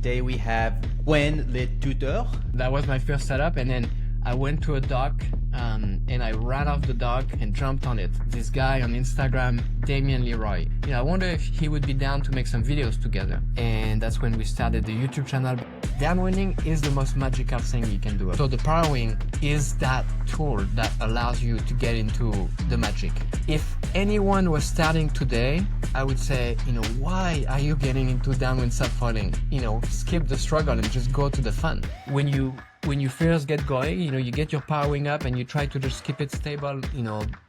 today we have Gwen le Tutour. That was my first setup, and then I went to a dock and I ran off the dock and jumped on it. This guy on Instagram, Damian Leroy. I wonder if he would be down to make some videos together. And that's when we started the YouTube channel. Downwinding is the most magical thing you can do. So the Parawing is that tool that allows you to get into the magic. If anyone was starting today, I would say, why are you getting into downwind subfoiling? Skip the struggle and just go to the fun. When you first get going, you get your Parawing up and you try to just keep it stable,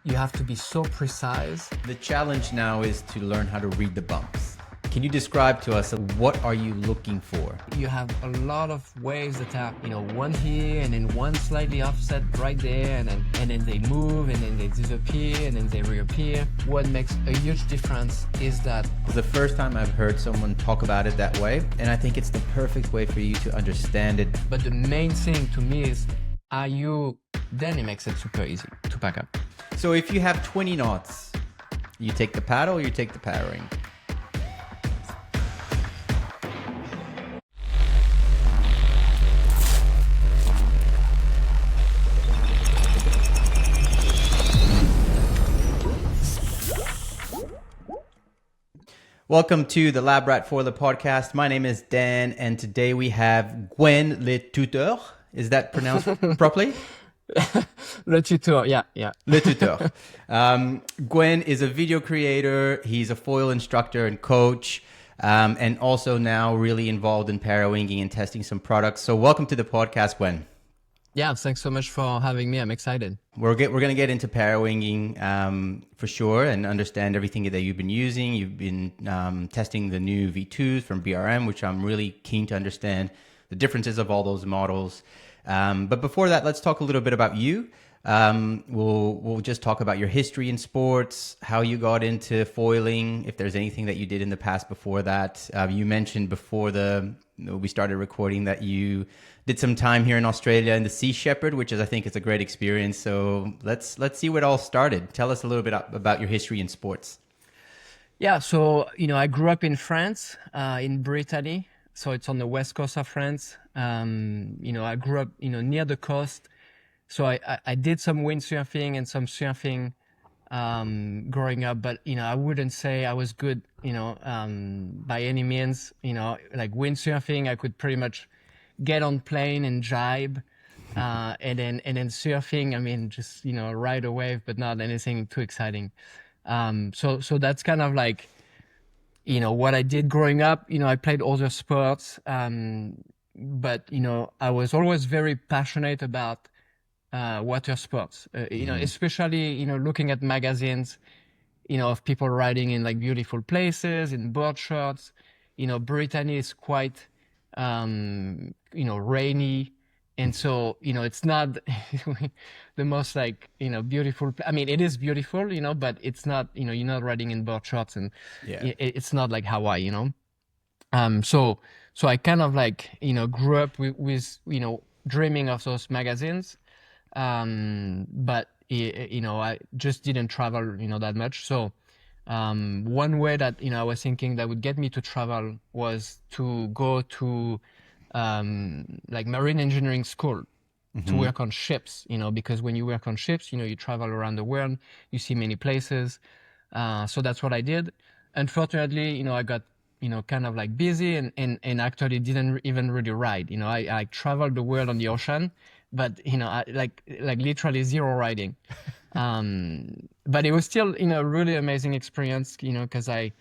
you have to be so precise. The challenge now is to learn how to read the bumps. Can you describe to us what are you looking for? You have a lot of waves that are, one here and then one slightly offset right there, and then they move and then they disappear and then they reappear. What makes a huge difference is that It's the first time I've heard someone talk about it that way, and I think it's the perfect way for you to understand it. But the main thing to me is, then it makes it super easy to pack up. So if you have 20 knots, you take the paddle, you take the Parawing. Welcome to the Lab Rat for the podcast. My name is Dan, and today we have Gwen le Tutour. Is that pronounced properly? Le Tutour, yeah. Le Tutour. Gwen is a video creator. He's a foil instructor and coach, and also now really involved in parawinging and testing some products. So welcome to the podcast, Gwen. Yeah, thanks so much for having me. I'm excited. We're going to get into parawinging for sure and understand everything that you've been using. You've been testing the new V2s from BRM, which I'm really keen to understand the differences of all those models. But before that, let's talk a little bit about you. We'll just talk about your history in sports, how you got into foiling, if there's anything that you did in the past before that. You mentioned before we started recording that you did some time here in Australia in the Sea Shepherd, which I think is a great experience. So let's see where it all started. Tell us a little bit about your history in sports. Yeah, so I grew up in France, in Brittany, so it's on the west coast of France. I grew up near the coast, so I did some windsurfing and some surfing growing up, but I wouldn't say I was good by any means. Like windsurfing, I could pretty much get on plane and jibe, and then surfing, I mean, just ride a wave, but not anything too exciting. So that's kind of like what I did growing up. I played other sports, but I was always very passionate about water sports. Especially looking at magazines of people riding in like beautiful places in board shorts. Brittany is quite rainy, and so it's not the most like beautiful. I mean, it is beautiful, but it's not you're not riding in board shorts, and it's not like Hawaii, so I kind of like grew up with dreaming of those magazines, but I just didn't travel that much. So one way that I was thinking that would get me to travel was to go to like marine engineering school to work on ships, because when you work on ships, you travel around the world, you see many places. So that's what I did. Unfortunately, I got kind of like busy and actually didn't even really ride. I traveled the world on the ocean, but I like literally zero riding. But it was still a really amazing experience, because I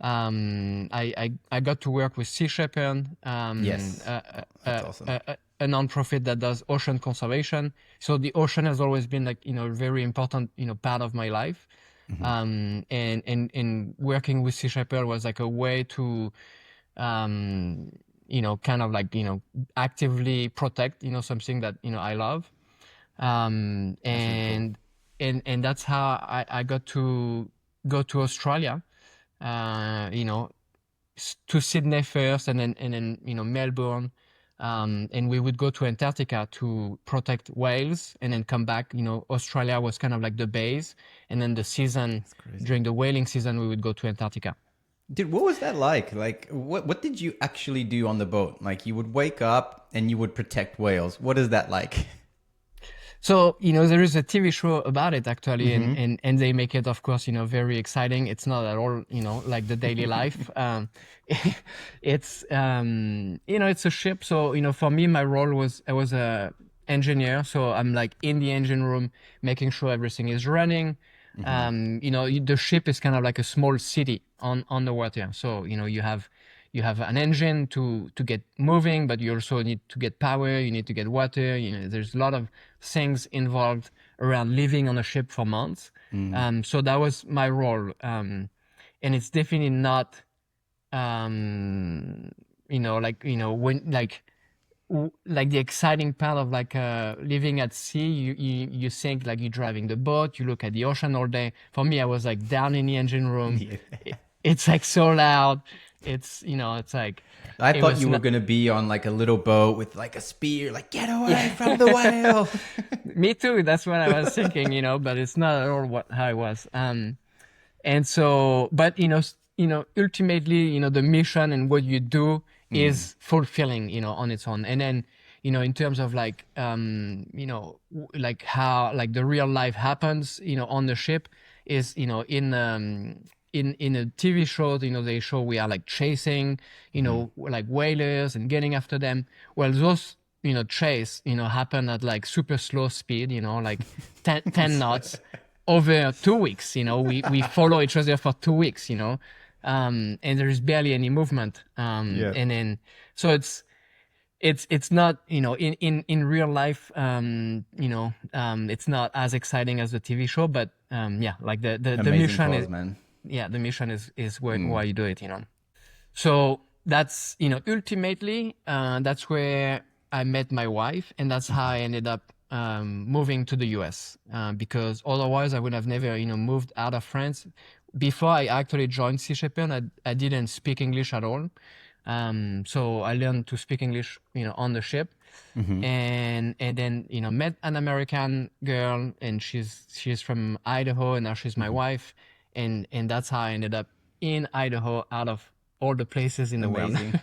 got to work with Sea Shepherd, Yes, that's awesome. A non-profit that does ocean conservation. So the ocean has always been like a very important part of my life. And working with Sea Shepherd was like a way to kind of like actively protect something that I love, and that's how I got to go to Australia, to Sydney first, and then Melbourne, and we would go to Antarctica to protect whales, and then come back. Australia was kind of like the base, and then the season during the whaling season we would go to Antarctica. Dude, what was that like? Like, what did you actually do on the boat? Like, you would wake up and you would protect whales. What is that like? So, there is a TV show about it actually, and, Mm-hmm. and they make it, of course, very exciting. It's not at all, like the daily life. It's a ship. So, for me, my role was, I was a engineer. So I'm like in the engine room, making sure everything is running. Mm-hmm. The ship is kind of like a small city on the water. So, you have an engine to get moving, but you also need to get power, you need to get water. There's a lot of things involved around living on a ship for months. So that was my role. And it's definitely not, when like the exciting part of like living at sea, you think like you're driving the boat, you look at the ocean all day. For me, I was like down in the engine room. Yeah. It's like so loud. It's like I it thought was you were not, gonna be on like a little boat with like a spear, like get away from the whale. me too. That's what I was thinking, but it's not at all how it was. And so, but ultimately, the mission and what you do is fulfilling, on its own. And then, in terms of like, like how like the real life happens, on the ship is, in a TV show, they show we are like chasing, like whalers and getting after them. Well, those, chase, happen at like super slow speed, like 10 knots over 2 weeks. We follow each other for 2 weeks, and there's barely any movement. Yeah. And then, so it's not, in real life, it's not as exciting as the TV show, but, yeah, like the Amazing mission cause, is, man. yeah, the mission is why you do it, So that's, ultimately, that's where I met my wife, and that's how I ended up moving to the US, because otherwise I would have never, moved out of France. Before I actually joined Sea Shepherd, I didn't speak English at all. So I learned to speak English, on the ship, and then, met an American girl, and she's from Idaho, and now she's my wife, and that's how I ended up in Idaho, out of all the places in the world. Amazing.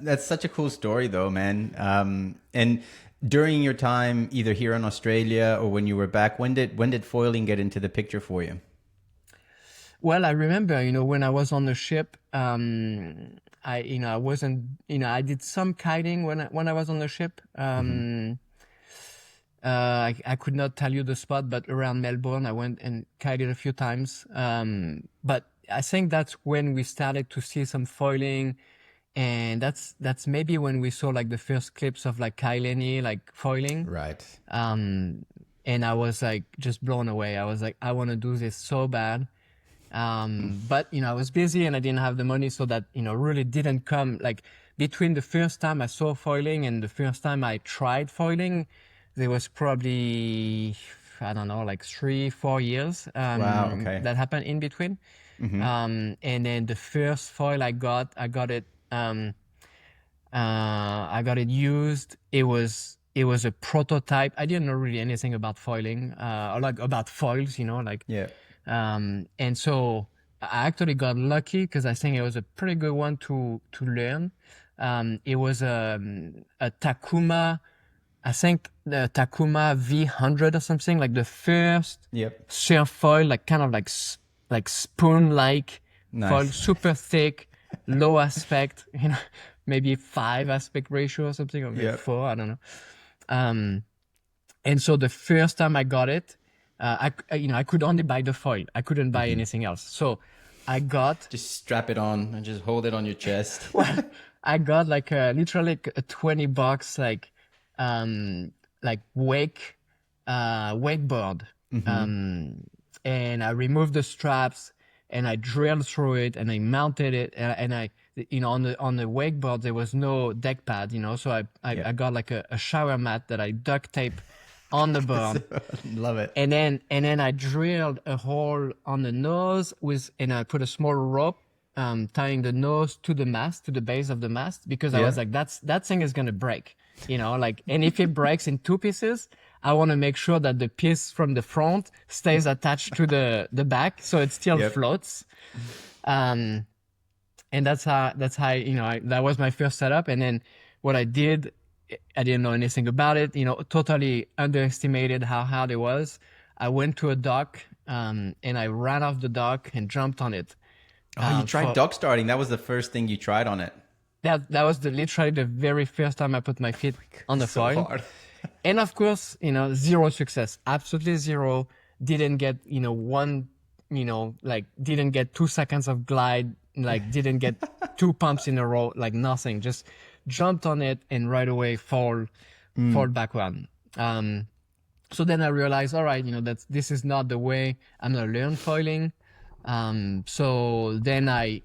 That's such a cool story, though, man. And during your time, either here in Australia or when you were back, when did foiling get into the picture for you? Well, I remember, when I was on the ship, I wasn't, I did some kiting when I was on the ship. I could not tell you the spot, but around Melbourne, I went and kited a few times. But I think that's when we started to see some foiling, and that's maybe when we saw like the first clips of like Kai Lenny like foiling. Right. And I was like just blown away. I was like, I want to do this so bad. But I was busy and I didn't have the money, so that really didn't come. Like between the first time I saw foiling and the first time I tried foiling, there was probably, I don't know, like 3-4 years Wow. Okay. that happened in between. And then the first foil I got it used. It was a prototype. I didn't know really anything about foiling, or like about foils, like. Yeah. And so I actually got lucky because I think it was a pretty good one to learn. It was a Takuma, I think the Takuma V100 or something, like the first Yep. surf foil, like kind of like spoon-like foil, Nice. super thick, low aspect, maybe 5 aspect ratio or something, or maybe Yep. 4, I don't know. And so the first time I got it, I could only buy the foil. I couldn't buy anything else. So I got, Just strap it on and just hold it on your chest. I got like literally a $20 like wakeboard. And I removed the straps and I drilled through it and I mounted it, and I on the wakeboard there was no deck pad, so I got like a shower mat that I duct tape on the board. Love it. And then I drilled a hole on the nose and I put a small rope tying the nose to the mast, to the base of the mast, because I was like, that thing is gonna break, like, and if it breaks in 2 pieces, I want to make sure that the piece from the front stays attached to the back, so it still floats. And And that's how, you know, that was my first setup. And then what I did, I didn't know anything about it, you know, totally underestimated how hard it was. I went to a dock, and I ran off the dock and jumped on it. Oh, you tried dock starting. That was the first thing you tried on it. That was literally the very first time I put my feet on the So foil. hard. And of course, you know, zero success, absolutely zero. Didn't get, you know, one, you know, like didn't get 2 seconds of glide, like didn't get 2 pumps in a row, like nothing. Just jumped on it and right away fall backward. So then I realized, all right, you know, this is not the way I'm gonna learn foiling. So then I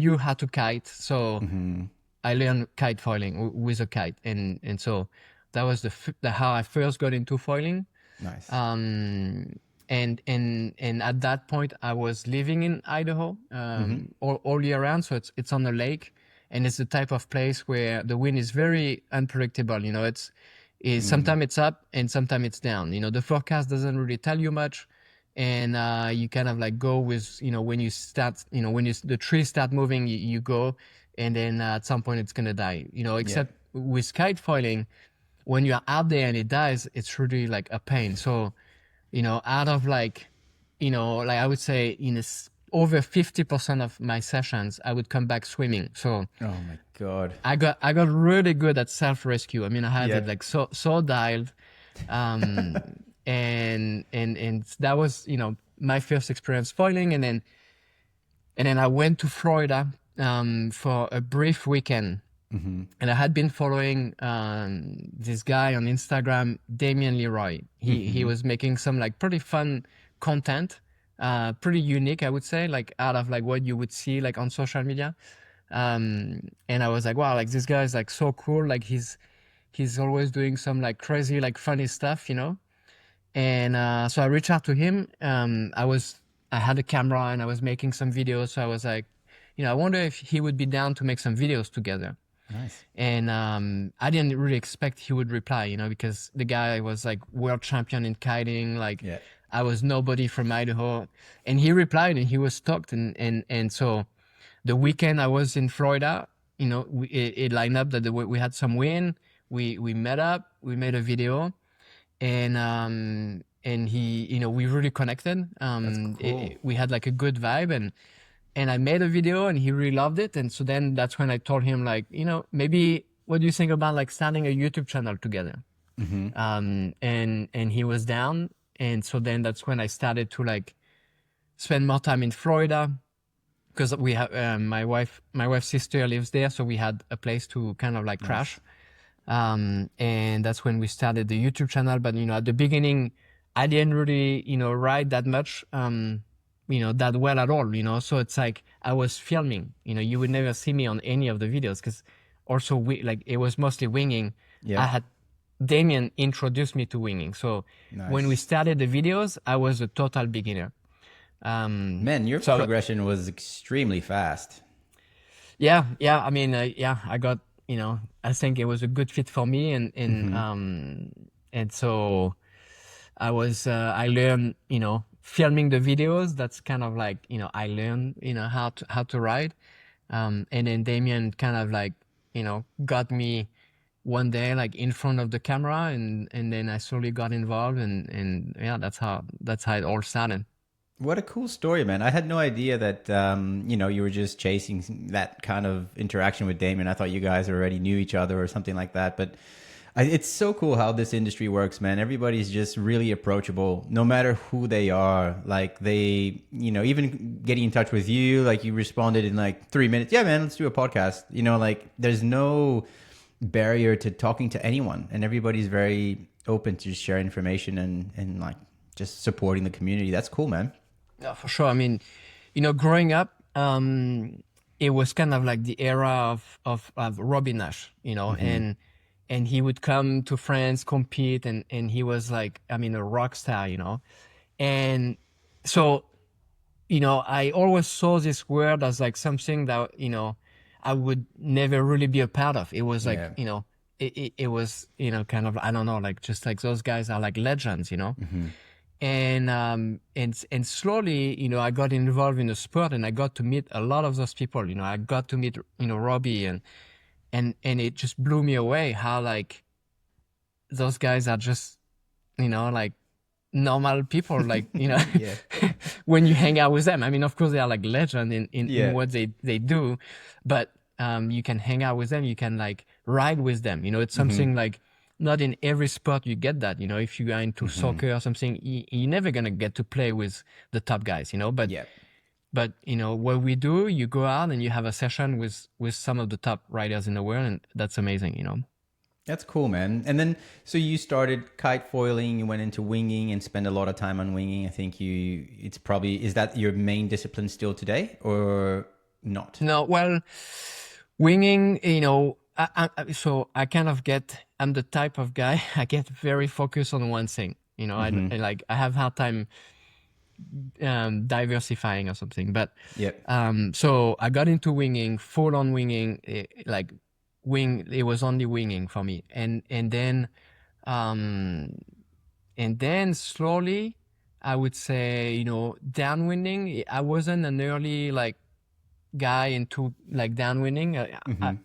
knew how to kite, so I learned kite foiling with a kite, and so that was how I first got into foiling. Nice. And at that point I was living in Idaho all year round, so it's on a lake, and it's the type of place where the wind is very unpredictable. You know, sometimes it's up and sometimes it's down. You know, the forecast doesn't really tell you much. And you kind of like go with, you know, when you start, you know, when the trees start moving, you go, and then at some point it's gonna die, you know. Except with kite foiling, when you're out there and it dies, it's really like a pain. So, you know, out of like, you know, like I would say in over 50% of my sessions, I would come back swimming. So, oh my God, I got really good at self rescue. I mean, I had it like so dialed. And that was, you know, my first experience foiling. And then I went to Florida for a brief weekend. And I had been following this guy on Instagram, Damian Leroy. He was making some like pretty fun content, pretty unique, I would say, like out of like what you would see like on social media. And I was like, wow, like this guy is like so cool. Like he's always doing some like crazy, like funny stuff, you know? And so I reached out to him. I had a camera and I was making some videos. So I was like, you know, I wonder if he would be down to make some videos together. nice. And I didn't really expect he would reply, you know, because the guy was like world champion in kiting. Like I was nobody from Idaho, and he replied and he was stoked. And so the weekend I was in Florida, you know, it lined up that we had some wind. We met up, we made a video. And he, you know, we really connected. That's cool. We had like a good vibe, and I made a video and he really loved it. And so then that's when I told him, like, you know, maybe what do you think about like starting a YouTube channel together? And he was down. And so then that's when I started to like spend more time in Florida, because we have my wife's sister lives there, so we had a place to kind of like crash. And that's when we started the YouTube channel. But, you know, at the beginning, I didn't really, you know, write that much, you know, that well at all, you know. So it's like I was filming, you know, you would never see me on any of the videos, because also it was mostly winging. I had Damian introduced me to winging. So when we started the videos, I was a total beginner. Man, your progression was extremely fast. Yeah. I mean, I got, you know, I think it was a good fit for me, and so I learned, you know, filming the videos. That's kind of like, you know, I learned, you know, how to ride, and then Damian kind of like, you know, got me one day like in front of the camera, and then I slowly got involved, and yeah, that's how it all started. What a cool story, man. I had no idea that, you know, you were just chasing that kind of interaction with Damien. I thought you guys already knew each other or something like that. But it's so cool how this industry works, man. Everybody's just really approachable, no matter who they are. Like they, you know, even getting in touch with you, like you responded in like 3 minutes. Yeah, man, let's do a podcast. You know, like there's no barrier to talking to anyone, and everybody's very open to just share information and like just supporting the community. That's cool, man. Yeah, for sure. I mean, you know, growing up, it was kind of like the era of Robin Nash, you know, and he would come to France, compete, and he was like, I mean, a rock star, you know. And so, you know, I always saw this world as like something that, you know, I would never really be a part of. It was like, you know, it was, you know, kind of, I don't know, like just like those guys are like legends, you know. And slowly, I got involved in the sport, and I got to meet a lot of those people. I got to meet Robbie, and it just blew me away how like those guys are just like normal people, like Yeah. when you hang out with them. I mean, of course they are like legend in Yeah. what they do, but you can hang out with them, you can like ride with them. It's something like not in every sport you get that. If you are into soccer or something, you're never gonna get to play with the top guys. But Yeah. but what we do, you go out and you have a session with some of the top riders in the world, and that's amazing. That's cool, man. And then, so you started kite foiling, you went into winging and spend a lot of time on winging. I think is that your main discipline still today or not? No, well, winging, so I kind of I'm the type of guy, I get very focused on one thing. I have hard time diversifying or something. But Yep. so I got into winging, full on winging, it was only winging for me. And then slowly, I would say, downwinding. I wasn't an early like guy into like downwinding.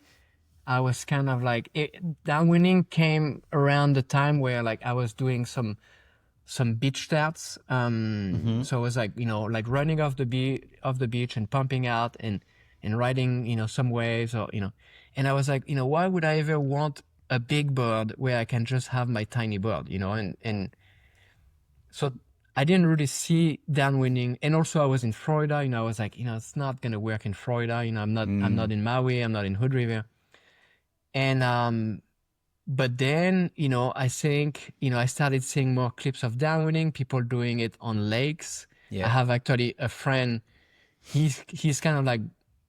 I was kind of like downwinding came around the time where like I was doing some beach starts. So it was like like running off the beach and pumping out and riding some waves or and I was like why would I ever want a big bird where I can just have my tiny bird, and so I didn't really see downwinding. And also I was in Florida, I was like it's not gonna work in Florida, I'm not in Maui, I'm not in Hood River. And but then I think I started seeing more clips of downwinding, people doing it on lakes. I have actually a friend, he's kind of like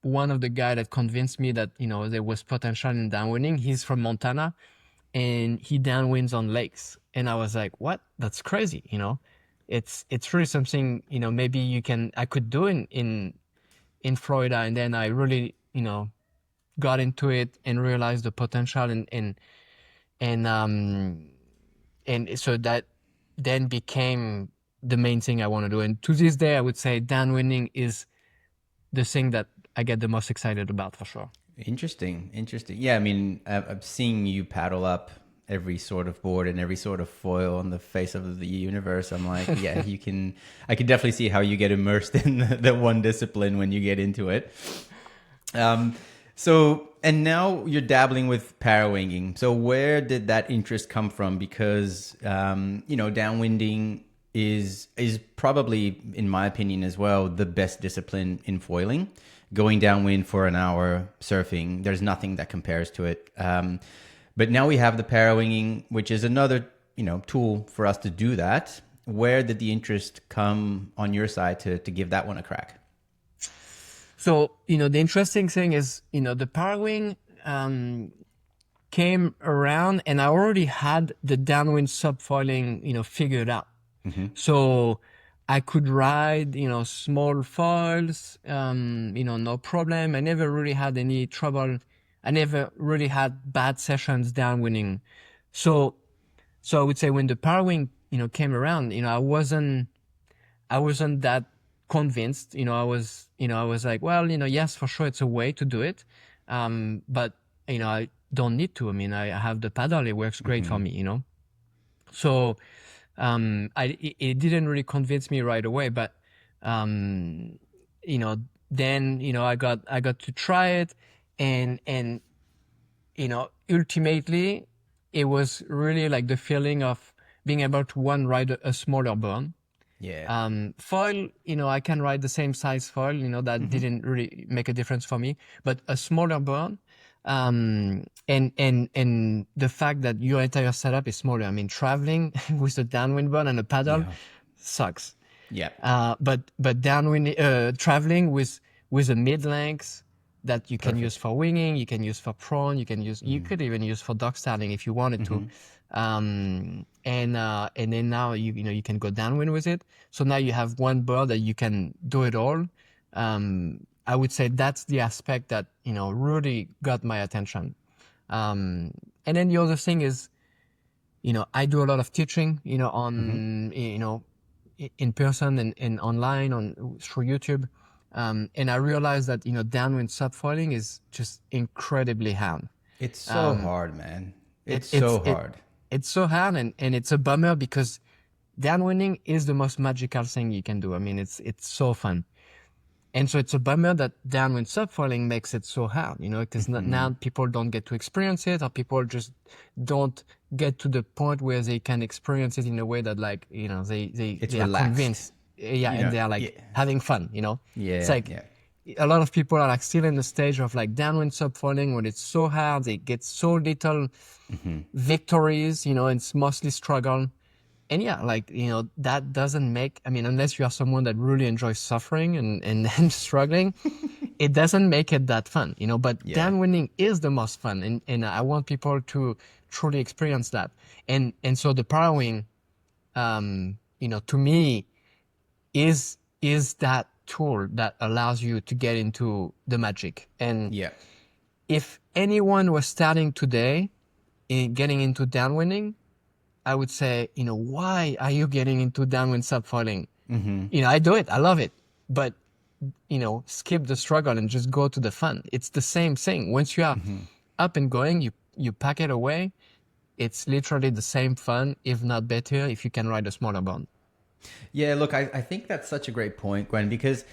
one of the guys that convinced me that there was potential in downwinding. He's from Montana and he downwinds on lakes, and I was like, what? That's crazy. It's really something maybe I could do in Florida. And then I really got into it and realized the potential, and so that then became the main thing I want to do. And to this day, I would say downwinding is the thing that I get the most excited about, for sure. Interesting. Yeah, I mean, I'm seeing you paddle up every sort of board and every sort of foil on the face of the universe. I'm like, yeah, I can definitely see how you get immersed in the one discipline when you get into it. So, and now you're dabbling with parawinging. So where did that interest come from? Because, downwinding is probably, in my opinion as well, the best discipline in foiling. Going downwind for an hour surfing, there's nothing that compares to it. But now we have the parawinging, which is another, tool for us to do that. Where did the interest come on your side to give that one a crack? So, the interesting thing is, the Parawing came around and I already had the downwind subfoiling, figured out. So I could ride, small foils, no problem. I never really had any trouble. I never really had bad sessions downwinding. So I would say when the Parawing, came around, I wasn't that convinced. I was like, well, yes, for sure, it's a way to do it, but I don't need to. I mean, I have the paddle; it works great for me. So it didn't really convince me right away, but then I got to try it, and ultimately it was really like the feeling of being able to ride a smaller bird. Yeah. Foil, I can ride the same size foil, that didn't really make a difference for me, but a smaller bird, and the fact that your entire setup is smaller. I mean, traveling with a downwind bird and a paddle sucks. Yeah. But downwind, traveling with a mid-length that you can use for winging, you can use for prawn, you could even use for dog starting if you wanted to. And then now you can go downwind with it. So now you have one bird that you can do it all. I would say that's the aspect that really got my attention. And then the other thing is, I do a lot of teaching, on in person and online through YouTube. And I realized that, downwind subfoiling is just incredibly hard. It's so hard, man. It's It's so hard. it's so hard, and it's a bummer because downwinding is the most magical thing you can do. I mean, it's so fun. And so it's a bummer that downwind subfoiling makes it so hard, because now people don't get to experience it, or people just don't get to the point where they can experience it in a way that, like, they are relaxed. convinced. Yeah, and they are like having fun, Yeah. It's like a lot of people are like still in the stage of like downwind subfoiling when it's so hard, they get so little victories, it's mostly struggle. And yeah, like, that doesn't make, I mean, unless you are someone that really enjoys suffering and struggling, it doesn't make it that fun, but downwinding is the most fun. And I want people to truly experience that. And so the Parawing, to me is that tool that allows you to get into the magic. And if anyone was starting today in getting into downwinding, I would say, why are you getting into downwind subfoiling? I do it. I love it. But, skip the struggle and just go to the fun. It's the same thing. Once you are up and going, you pack it away. It's literally the same fun, if not better, if you can ride a smaller board. Yeah, look, I think that's such a great point, Gwen, because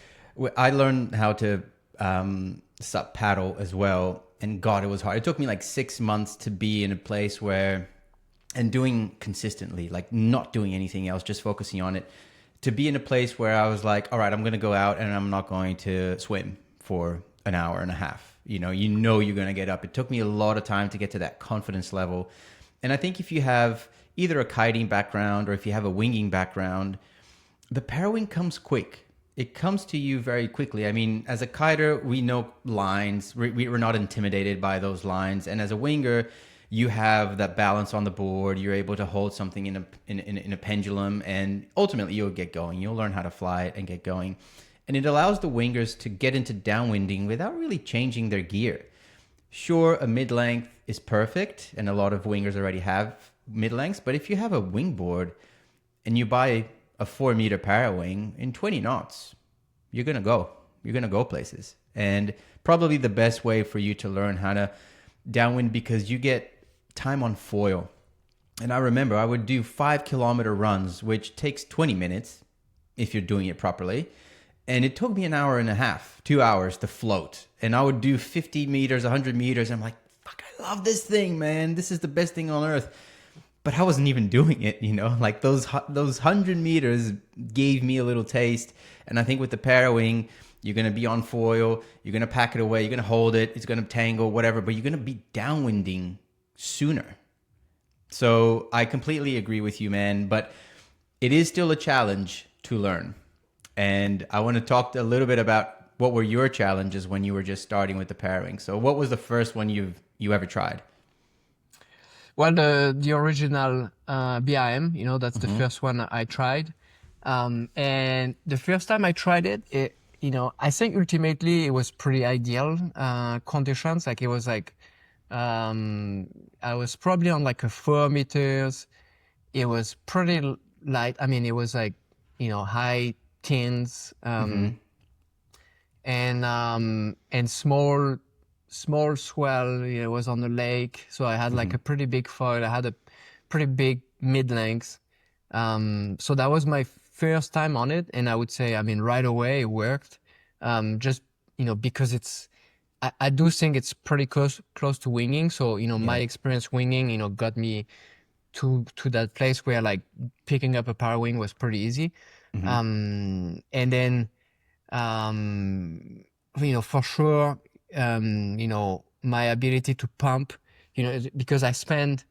I learned how to SUP paddle as well. And God, it was hard. It took me like 6 months to be in a place where... and doing consistently, like not doing anything else, just focusing on it, to be in a place where I was like, all right, I'm going to go out and I'm not going to swim for an hour and a half. You're going to get up. It took me a lot of time to get to that confidence level. And I think if you have either a kiting background or if you have a winging background, the Parawing comes quick. It comes to you very quickly. I mean, as a kiter, we know lines. We're not intimidated by those lines. And as a winger, you have that balance on the board. You're able to hold something in a pendulum, and ultimately you'll get going. You'll learn how to fly it and get going. And it allows the wingers to get into downwinding without really changing their gear. Sure, a mid-length is perfect, and a lot of wingers already have mid-lengths, but if you have a wingboard and you buy a 4-meter Parawing in 20 knots, you're going to go. You're going to go places. And probably the best way for you to learn how to downwind, because you get time on foil. And I remember I would do 5-kilometer runs, which takes 20 minutes if you're doing it properly. And it took me an hour and a half, 2 hours to float. And I would do 50 meters, 100 meters. And I'm like, fuck, I love this thing, man. This is the best thing on earth. But I wasn't even doing it, like those 100 meters gave me a little taste. And I think with the Parawing, you're going to be on foil, you're going to pack it away, you're going to hold it, it's going to tangle, whatever, but you're going to be downwinding sooner. So I completely agree with you, man, but it is still a challenge to learn. And I want to talk a little bit about what were your challenges when you were just starting with the Parawing. So what was the first one you ever tried? Well, the original BRM, that's the first one I tried. And the first time I tried it, I think ultimately it was pretty ideal conditions. Like it was like, I was probably on like a 4 meters. It was pretty light. I mean, it was like, high teens, and small swell. It was on the lake. So I had like a pretty big foil. I had a pretty big mid-length. So that was my first time on it. And I would say, I mean, right away it worked. Just, because I do think it's pretty close to winging. So, my experience winging, got me to that place where like picking up a Parawing was pretty easy. And then, for sure, my ability to pump, because I spend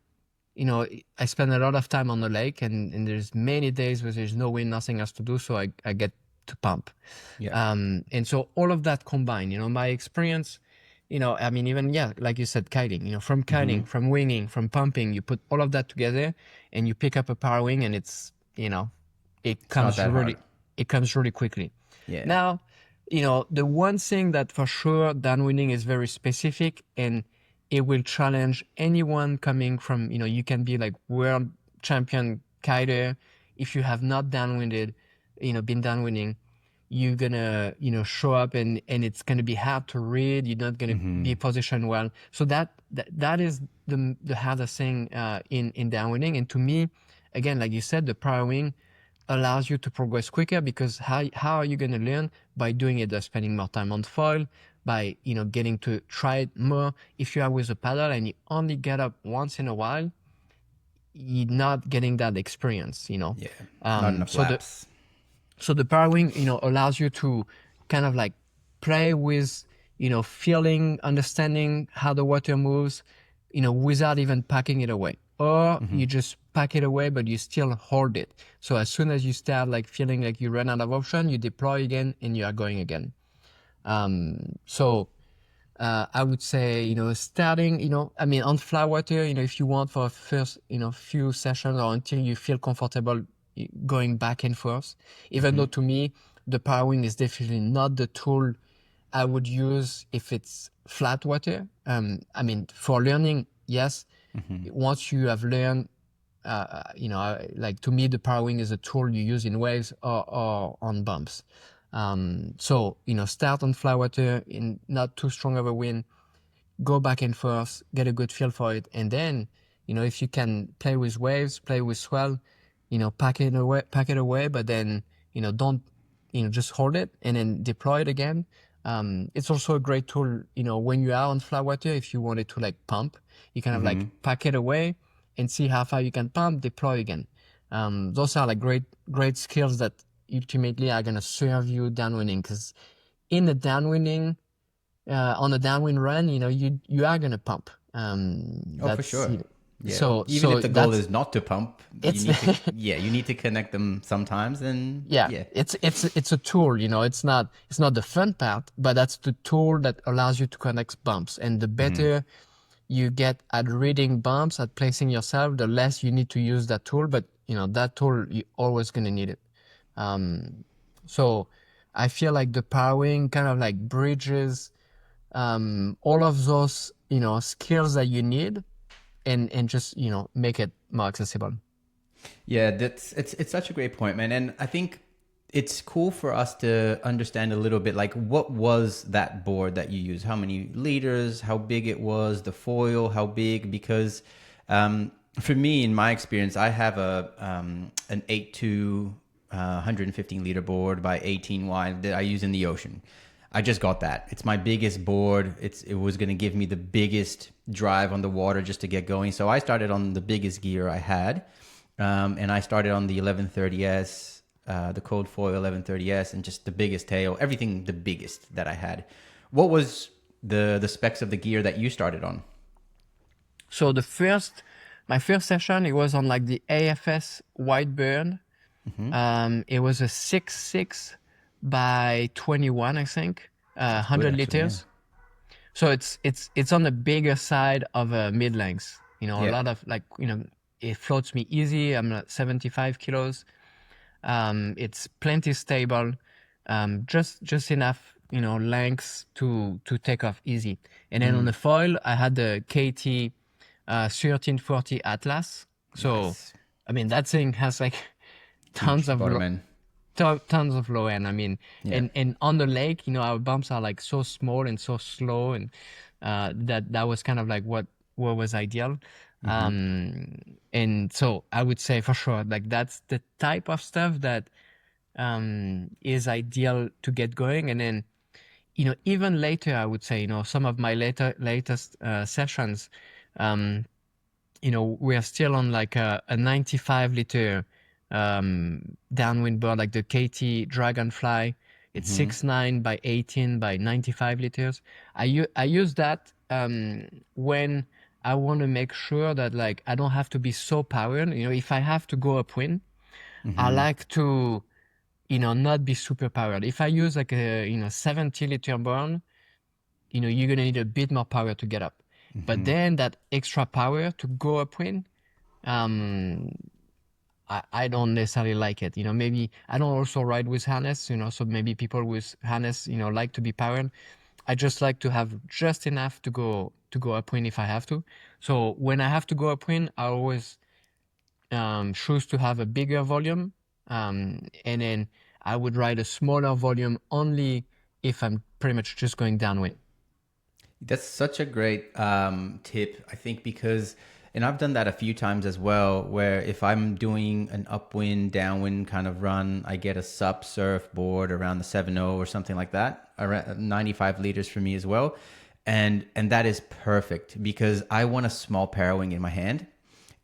a lot of time on the lake, and there's many days where there's no wind, nothing else to do. So I get to pump. And so all of that combined, my experience, I mean, even, like you said, kiting, from kiting, from winging, from pumping, you put all of that together and you pick up a Parawing, and it's, it comes really quickly. Now, the one thing that for sure downwinding is very specific, and it will challenge anyone coming from, you can be like world champion kiter. If you have not downwinded, been downwinding, you're gonna, show up and it's gonna be hard to read. You're not gonna be positioned well. So that is the hardest thing in downwinding. And to me, again, like you said, the Parawing allows you to progress quicker, because how are you gonna learn? By doing it, spending more time on foil, by getting to try it more. If you are with a paddle and you only get up once in a while, you're not getting that experience. Yeah, not enough laps. So the Parawing, allows you to kind of like play with, feeling, understanding how the water moves, without even packing it away. Or you just pack it away, but you still hold it. So as soon as you start like feeling like you run out of option, you deploy again and you are going again. So I would say, starting, on flat water, if you want for a first, few sessions or until you feel comfortable going back and forth, even though to me, the Parawing is definitely not the tool I would use if it's flat water. For learning, yes. Once you have learned, like to me, the Parawing is a tool you use in waves or on bumps. So, start on flat water in not too strong of a wind, go back and forth, get a good feel for it. And then, if you can play with waves, play with swell, pack it away, but then, don't, just hold it and then deploy it again. It's also a great tool, when you are on flat water, if you wanted to like pump, you kind of like pack it away and see how far you can pump, deploy again. Those are like great skills that ultimately are going to serve you downwinding, because in the downwinding, on a downwind run, you are going to pump. For sure. Yeah. So even if the goal is not to pump, you need to connect them sometimes. And it's a tool. It's not the fun part, but that's the tool that allows you to connect bumps. And the better you get at reading bumps, at placing yourself, the less you need to use that tool. But that tool, you're always gonna need it. So I feel like the Parawing kind of like bridges all of those skills that you need, and just make it more accessible. Yeah, it's such a great point, man. And I think it's cool for us to understand a little bit, like, what was that board that you used? How many liters? How big it was? The foil? How big? Because for me, in my experience, I have an 8.2 115 liter board by 18 wide that I use in the ocean. I just got that. It's my biggest board. It was going to give me the biggest drive on the water just to get going. So I started on the biggest gear I had. And I started on the 1130S, the cold foil 1130S, and just the biggest tail, everything the biggest that I had. What was the specs of the gear that you started on? So my first session, it was on like the AFS Whitebird. It was a 6.6 by 21, I think, 100 liters. Yeah. So it's on the bigger side of a mid-length. A lot of like, it floats me easy. I'm at 75 kilos. It's plenty stable. Just enough, length to take off easy. And then on the foil, I had the KT 1340 Atlas. So, nice. That thing has like tons of low end. And on the lake, our bumps are like so small and so slow, and that was kind of like what was ideal. And so I would say for sure, like that's the type of stuff that is ideal to get going. And then, even later, I would say, some of my latest sessions, we are still on like a 95 liter downwind board, like the KT Dragonfly. It's 6.9 by 18 by 95 liters. I use that when I want to make sure that like I don't have to be so powered. If I have to go upwind, I like to, not be super powered. If I use like a 70 liter board, you're gonna need a bit more power to get up. But then that extra power to go upwind, I don't necessarily like it. Maybe I don't also ride with harness, so maybe people with harness, like to be powered. I just like to have just enough to go upwind if I have to. So when I have to go upwind, I always choose to have a bigger volume, and then I would ride a smaller volume only if I'm pretty much just going downwind. That's such a great tip, I think, because, and I've done that a few times as well, where if I'm doing an upwind, downwind kind of run, I get a SUP surfboard around the 7.0 or something like that, around 95 liters for me as well. And that is perfect because I want a small Parawing in my hand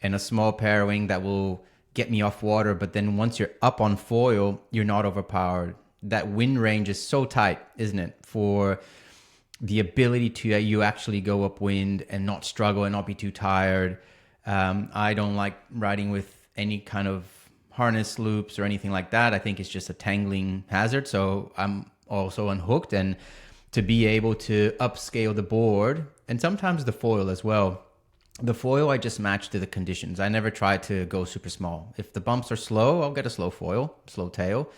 and a small Parawing that will get me off water. But then once you're up on foil, you're not overpowered. That wind range is so tight, isn't it? For the ability to you actually go upwind and not struggle and not be too tired. I don't like riding with any kind of harness loops or anything like that. I think it's just a tangling hazard. So I'm also unhooked, and to be able to upscale the board and sometimes the foil as well. The foil I just match to the conditions. I never try to go super small. If the bumps are slow, I'll get a slow foil, slow tail.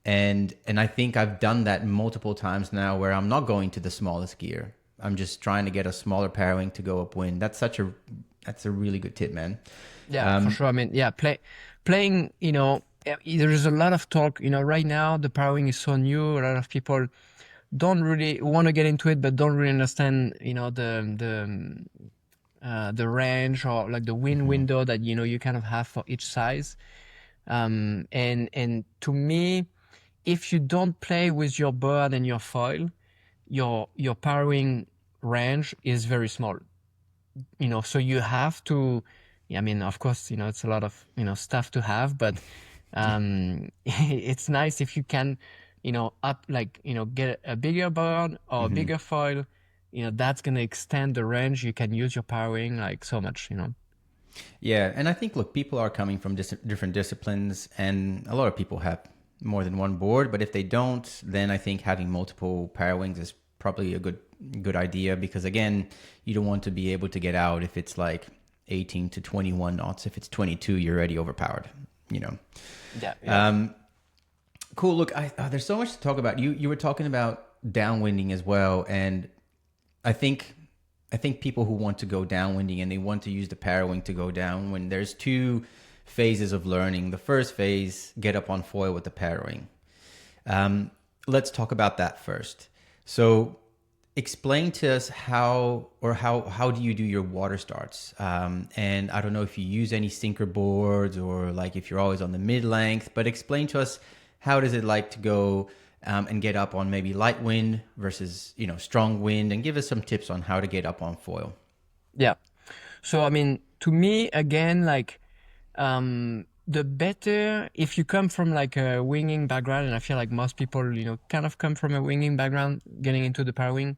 And I think I've done that multiple times now where I'm not going to the smallest gear. I'm just trying to get a smaller Parawing to go upwind. That's a really good tip, man. Yeah, for sure. I mean, yeah, playing, there's a lot of talk, right now the Parawing is so new. A lot of people don't really want to get into it, but don't really understand, the range or like the wind window that, you kind of have for each size. And to me, if you don't play with your bird and your foil, your Parawing range is very small. So you have to, I mean, of course, it's a lot of, stuff to have, but it's nice if you can, get a bigger bird or a bigger foil, that's going to extend the range. You can use your Parawing like so much, Yeah, and I think, look, people are coming from different disciplines, and a lot of people have more than one board. But if they don't, then I think having multiple Parawings is probably a good idea, because again, you don't want to be able to get out if it's like 18 to 21 knots. If it's 22, you're already overpowered. Yeah. Cool. Look, there's so much to talk about. You were talking about downwinding as well, and I think people who want to go downwinding and they want to use the Parawing to go down, when there's two phases of learning. The first phase, get up on foil with the Parawing. Let's talk about that first. So explain to us how do you do your water starts? And I don't know if you use any sinker boards or like if you're always on the mid length, but explain to us, how does it like to go and get up on maybe light wind versus, strong wind, and give us some tips on how to get up on foil. Yeah. So, I mean, to me, again, like, the better, if you come from like a winging background, and I feel like most people, kind of come from a winging background, getting into the Parawing,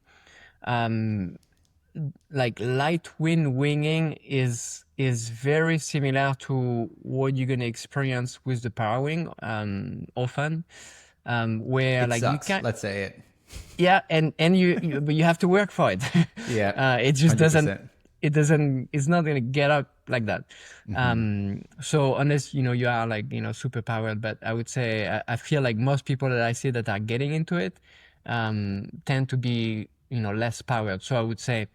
like light wind winging is very similar to what you're going to experience with the Parawing, often. Where It like sucks, you can, let's say it. yeah, and but you have to work for it. Yeah, it just 100%. it's not gonna get up like that. So unless you are like super powered, but I would say I feel like most people that I see that are getting into it tend to be less powered. So I would say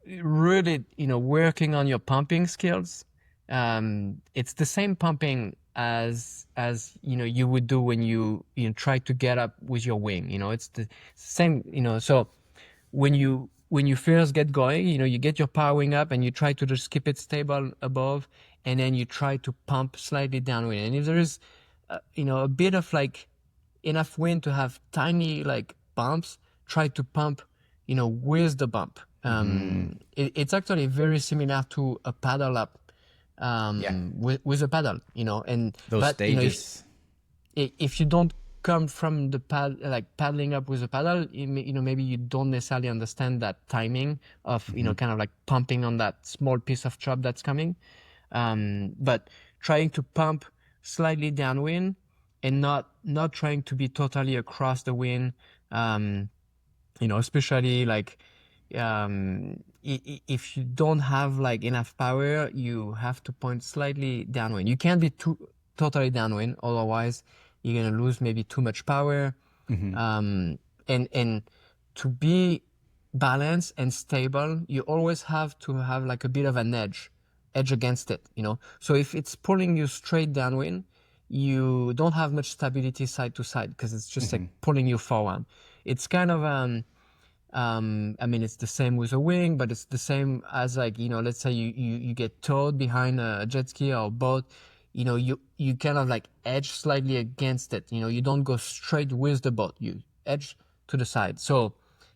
really working on your pumping skills. It's the same pumping as you would do when you try to get up with your wing. It's the same. So when you first get going, you get your Parawing up and you try to just keep it stable above, and then you try to pump slightly downwind. And if there is a bit of like enough wind to have tiny like bumps, try to pump with the bump. It's actually very similar to a paddle up. With a paddle, and Those stages. If you don't come from the paddling up with a paddle, maybe you don't necessarily understand that timing of kind of like pumping on that small piece of chop that's coming, but trying to pump slightly downwind and not trying to be totally across the wind, especially like if you don't have like enough power, you have to point slightly downwind. You can't be totally downwind, otherwise you're gonna lose maybe too much power. And to be balanced and stable, you always have to have like a bit of an edge against it. So if it's pulling you straight downwind, you don't have much stability side to side because it's just like pulling you forward. It's kind of I mean, it's the same with a wing, but it's the same as like, you know, let's say you get towed behind a jet ski or a boat, you know, you kind of like edge slightly against it. You know, you don't go straight with the boat, you edge to the side. So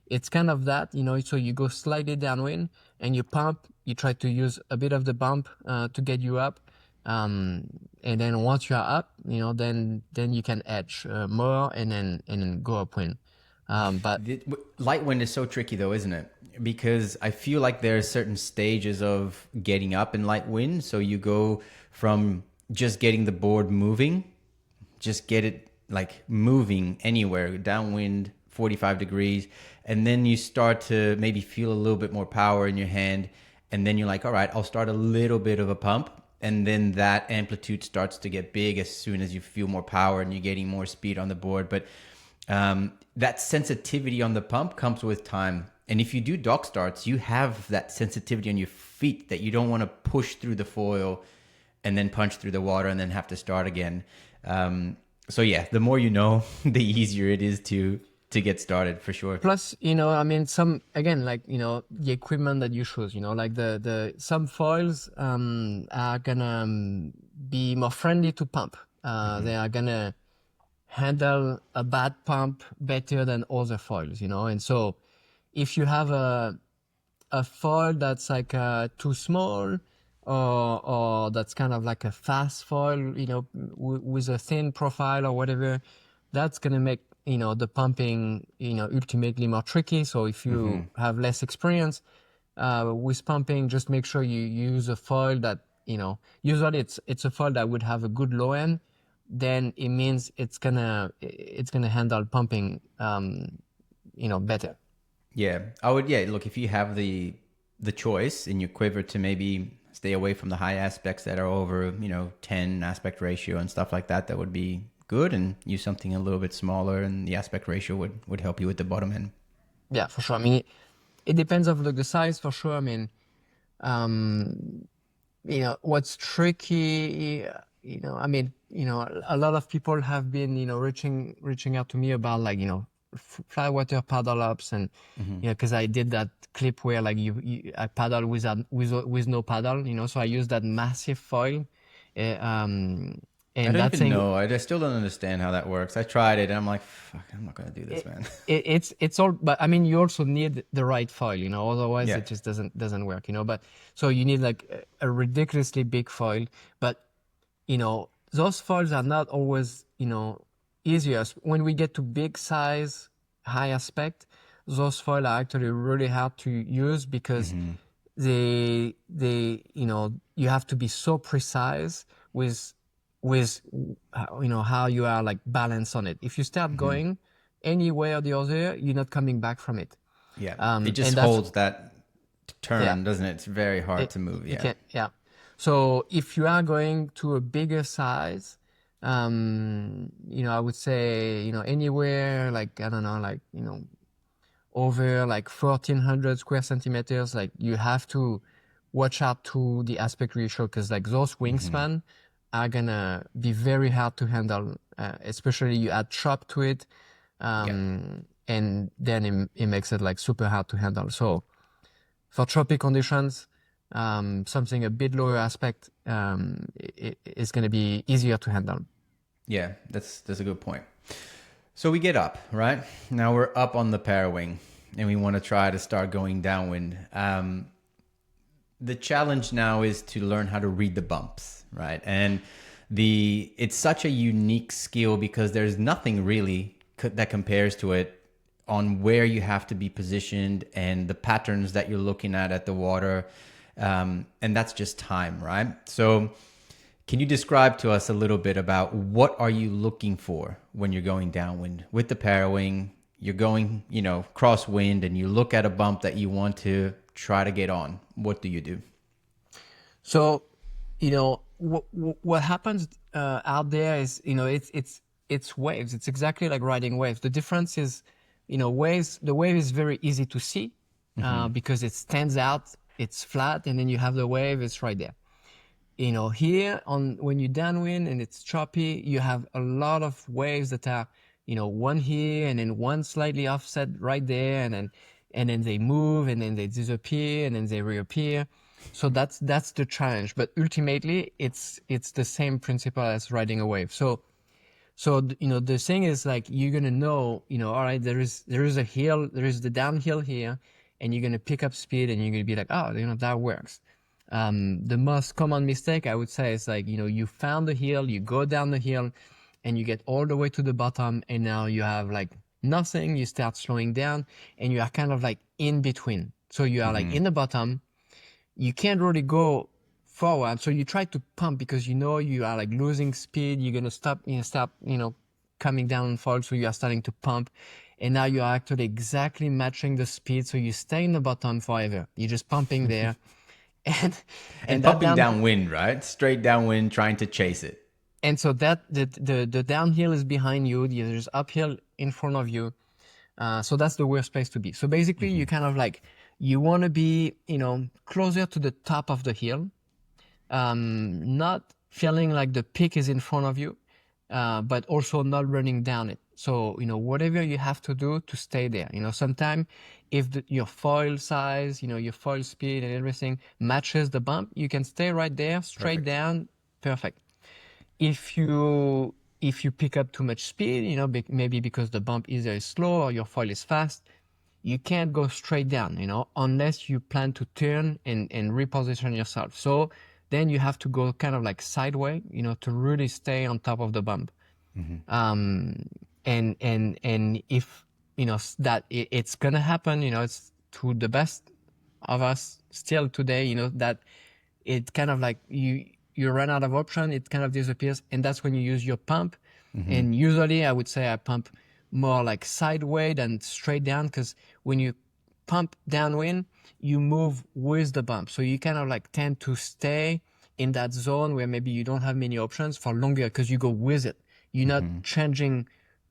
it's kind of that, you know, so you go slightly downwind and you pump, you try to use a bit of the bump to get you up. And then once you are up, you know, then you can edge more and then go upwind. But Light wind is so tricky though, isn't it? Because I feel like there are certain stages of getting up in light wind. So you go from just getting the board moving, just get it like moving anywhere, downwind, 45 degrees. And then you start to maybe feel a little bit more power in your hand. And then you're like, all right, I'll start a little bit of a pump. And then that amplitude starts to get big as soon as you feel more power and you're getting more speed on the board. But that sensitivity on the pump comes with time. And if you do dock starts, you have that sensitivity on your feet that you don't want to push through the foil and then punch through the water and then have to start again. So yeah, the more you know, the easier it is to get started for sure. plus, you know, I mean, some, again, like, you know, the equipment that you choose, you know, like some foils are gonna be more friendly to pump. They are gonna handle a bad pump better than other foils, you know. And so if you have a foil that's like too small or that's kind of like a fast foil, you know, with a thin profile or whatever, that's gonna make, you know, the pumping, you know, ultimately more tricky. So if you have less experience with pumping, just make sure you use a foil that, you know, usually it's a foil that would have a good low end. Then it means it's gonna handle pumping, you know, better. Yeah, I would. Yeah, look, if you have the choice in your quiver to maybe stay away from the high aspects that are over, you know, 10 aspect ratio and stuff like that, that would be good, and use something a little bit smaller, and the aspect ratio would help you with the bottom end. Yeah, for sure. I mean, it depends of the size for sure. I mean, you know, what's tricky, you know, I mean, you know, a lot of people have been, you know, reaching out to me about like, you know, fly water paddle ups and, you know, because I did that clip where like I paddle with no paddle, you know, so I use that massive foil. I And don't that even thing, know. I still don't understand how that works. I tried it, and I'm like, fuck, I'm not gonna do this, man. it's all, but I mean, you also need the right foil, you know, otherwise Yeah. it just doesn't work, you know. But so you need like a ridiculously big foil, but you know, those foils are not always, you know, easier. When we get to big size, high aspect, those foils are actually really hard to use because they, you know, you have to be so precise with, you know, how you are like balanced on it. If you start going any way or the other, you're not coming back from it. Yeah. It just And that's, holds that yeah. turn, doesn't it? It's very hard to move. You Yeah. can, yeah. So if you are going to a bigger size, you know, I would say, you know, anywhere like, I don't know, like, you know, over like 1400 square centimeters, like you have to watch out to the aspect ratio because like those wingspan are gonna be very hard to handle, especially you add chop to it, and then it makes it like super hard to handle. So for tropic conditions, something a bit lower aspect is going to be easier to handle. Yeah, that's a good point. So we get up, right? Now we're up on the Parawing, and we want to try to start going downwind. The challenge now is to learn how to read the bumps, right? And it's such a unique skill because there's nothing really that compares to it on where you have to be positioned and the patterns that you're looking at the water. And that's just time, right? So can you describe to us a little bit about what are you looking for when you're going downwind with the Parawing? You're going, you know, crosswind, and you look at a bump that you want to try to get on. What do you do? So, you know, what happens out there is, you know, it's waves. It's exactly like riding waves. The difference is, you know, the wave is very easy to see because it stands out, it's flat, and then you have the wave, it's right there. you know, here on when you downwind and it's choppy, you have a lot of waves that are, you know, one here and then one slightly offset right there, and then they move and then they disappear and then they reappear. So that's the challenge. But ultimately, it's the same principle as riding a wave. So you know, the thing is like you're gonna know, you know, all right, there is a hill, there is the downhill here, and you're gonna pick up speed and you're gonna be like, oh, you know, that works. The most common mistake I would say is like, you know, you found the hill, you go down the hill, and you get all the way to the bottom, and now you have like nothing. You start slowing down, and you are kind of like in between. So you are like in the bottom. You can't really go forward, so you try to pump because you know you are like losing speed. You're gonna stop, you know, coming down and fall. So you are starting to pump, and now you are actually exactly matching the speed. So you stay in the bottom forever. You're just pumping there, and And that pumping down, downwind, right? Straight downwind, trying to chase it. and so that the downhill is behind you. There's uphill in front of you. So that's the worst place to be. So basically, you kind of like you want to be, you know, closer to the top of the hill. Not feeling like the peak is in front of you, but also not running down it. So, you know, whatever you have to do to stay there, you know, sometimes if your foil size, you know, your foil speed and everything matches the bump, you can stay right there, straight Perfect. down, perfect. If you pick up too much speed, you know, maybe because the bump is very slow or your foil is fast, you can't go straight down, you know, unless you plan to turn and reposition yourself. So then you have to go kind of like sideways, you know, to really stay on top of the bump. And if, you know, that it's gonna happen, you know, it's to the best of us still today, you know, that it kind of like you run out of option, it kind of disappears, and that's when you use your pump. And usually I would say I pump more like sideways than straight down, because when you pump downwind, you move with the bump, so you kind of like tend to stay in that zone where maybe you don't have many options for longer because you go with it. You're not changing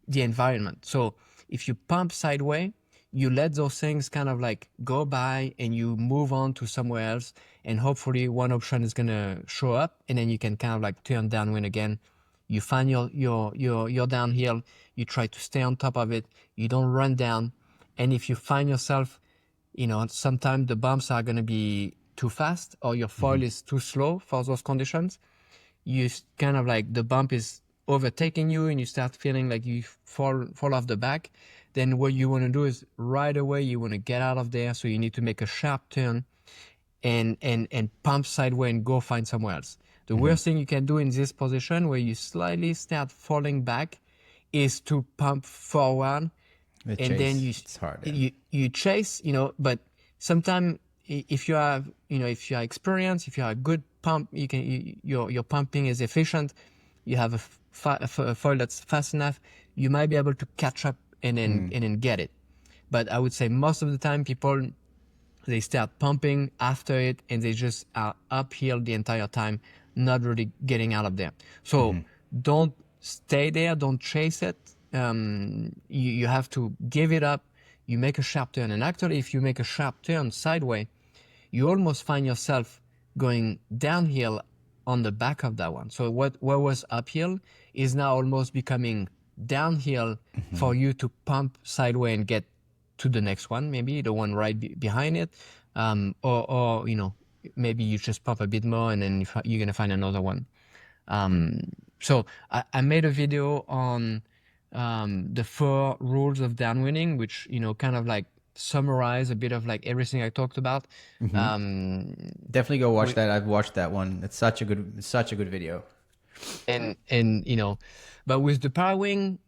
the environment. So if you pump sideways, you let those things kind of like go by and you move on to somewhere else, and hopefully one option is gonna show up, and then you can kind of like turn downwind again. You find your downhill, you try to stay on top of it, you don't run down. And if you find yourself, you know, sometimes the bumps are gonna be too fast or your foil is too slow for those conditions, you kind of like the bump is overtaking you and you start feeling like you fall off the back, then what you want to do is right away you want to get out of there. So you need to make a sharp turn and pump sideways and go find somewhere else. The worst thing you can do in this position where you slightly start falling back is to pump forward, The and then chase, it's hard. you chase, you know. But sometimes if you have, you know, if you are experienced, if you are a good pump, your pumping is efficient, you have a foil that's fast enough, you might be able to catch up and then get it. But I would say most of the time people, they start pumping after it and they just are uphill the entire time, not really getting out of there. So don't stay there, don't chase it. You have to give it up. You make a sharp turn, and actually if you make a sharp turn sideways, you almost find yourself going downhill on the back of that one. So what was uphill is now almost becoming downhill for you to pump sideways and get to the next one, maybe the one right behind it, or you know, maybe you just pump a bit more and then you're gonna find another one. So I made a video on the 4 rules of downwinding, which, you know, kind of like summarize a bit of like everything I talked about. Definitely go watch that. I've watched that one. It's such a good video. And you know, but with the Parawing,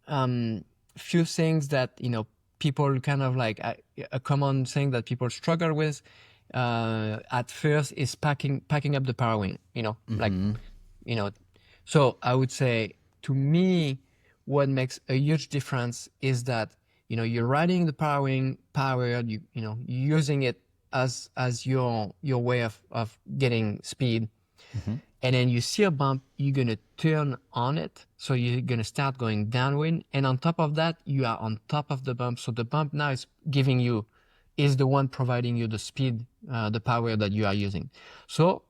few things that, you know, people kind of like a common thing that people struggle with at first is packing up the Parawing, you know, like, you know. So I would say, to me, what makes a huge difference is that, you know, you're riding the Parawing powered, you know, you're using it as your way of getting speed. And then you see a bump, you're going to turn on it. So you're going to start going downwind. And on top of that, you are on top of the bump. So the bump now is the one providing you the speed, the power that you are using. So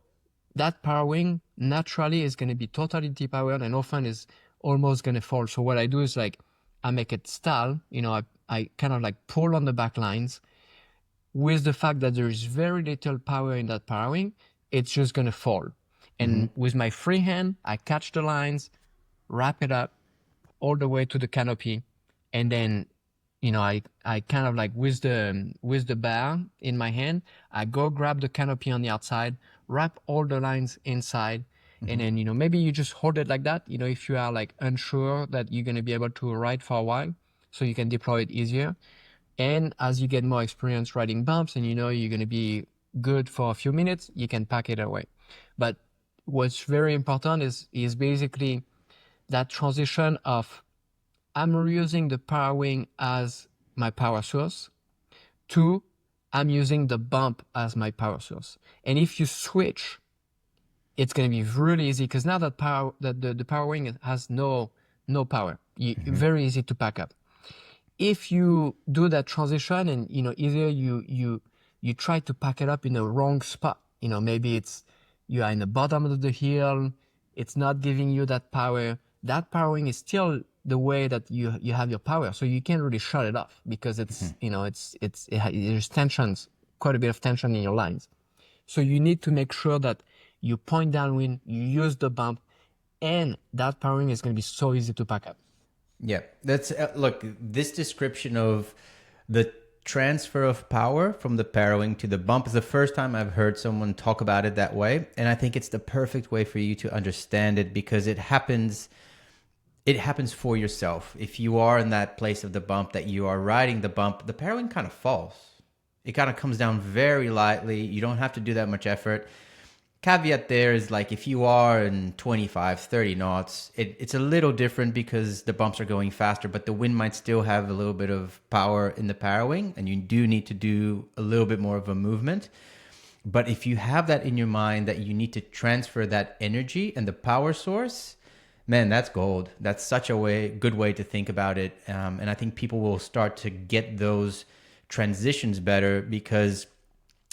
that Parawing naturally is going to be totally depowered and often is almost going to fall. So what I do is like, I make it stall, I kind of like pull on the back lines. With the fact that there is very little power in that Parawing, it's just going to fall. And with my free hand, I catch the lines, wrap it up all the way to the canopy. And then, I kind of like with the bar in my hand, I go grab the canopy on the outside, wrap all the lines inside. And then, maybe you just hold it like that, if you are like unsure that you're going to be able to ride for a while, so you can deploy it easier. And as you get more experience riding bumps and you're going to be good for a few minutes, you can pack it away. But what's very important is basically that transition of I'm using the Parawing as my power source to I'm using the bump as my power source. And if you switch, it's going to be really easy because now that the Parawing has no power, very easy to pack up. If you do that transition and either you try to pack it up in the wrong spot, maybe you are in the bottom of the hill, it's not giving you that power. That Parawing is still the way that you have your power, so you can't really shut it off because it's there's tensions, quite a bit of tension in your lines. So you need to make sure that you point downwind, you use the bump, and that Parawing is going to be so easy to pack up. Yeah, that's look, this description of the transfer of power from the Parawing to the bump is the first time I've heard someone talk about it that way, and I think it's the perfect way for you to understand it because it happens for yourself. If you are in that place of the bump that you are riding the bump, the Parawing kind of falls. It kind of comes down very lightly. You don't have to do that much effort. Caveat there is like if you are in 25, 30 knots, it's a little different because the bumps are going faster, but the wind might still have a little bit of power in the Parawing and you do need to do a little bit more of a movement. But if you have that in your mind that you need to transfer that energy and the power source, man, that's gold. That's such a good way to think about it. And I think people will start to get those transitions better because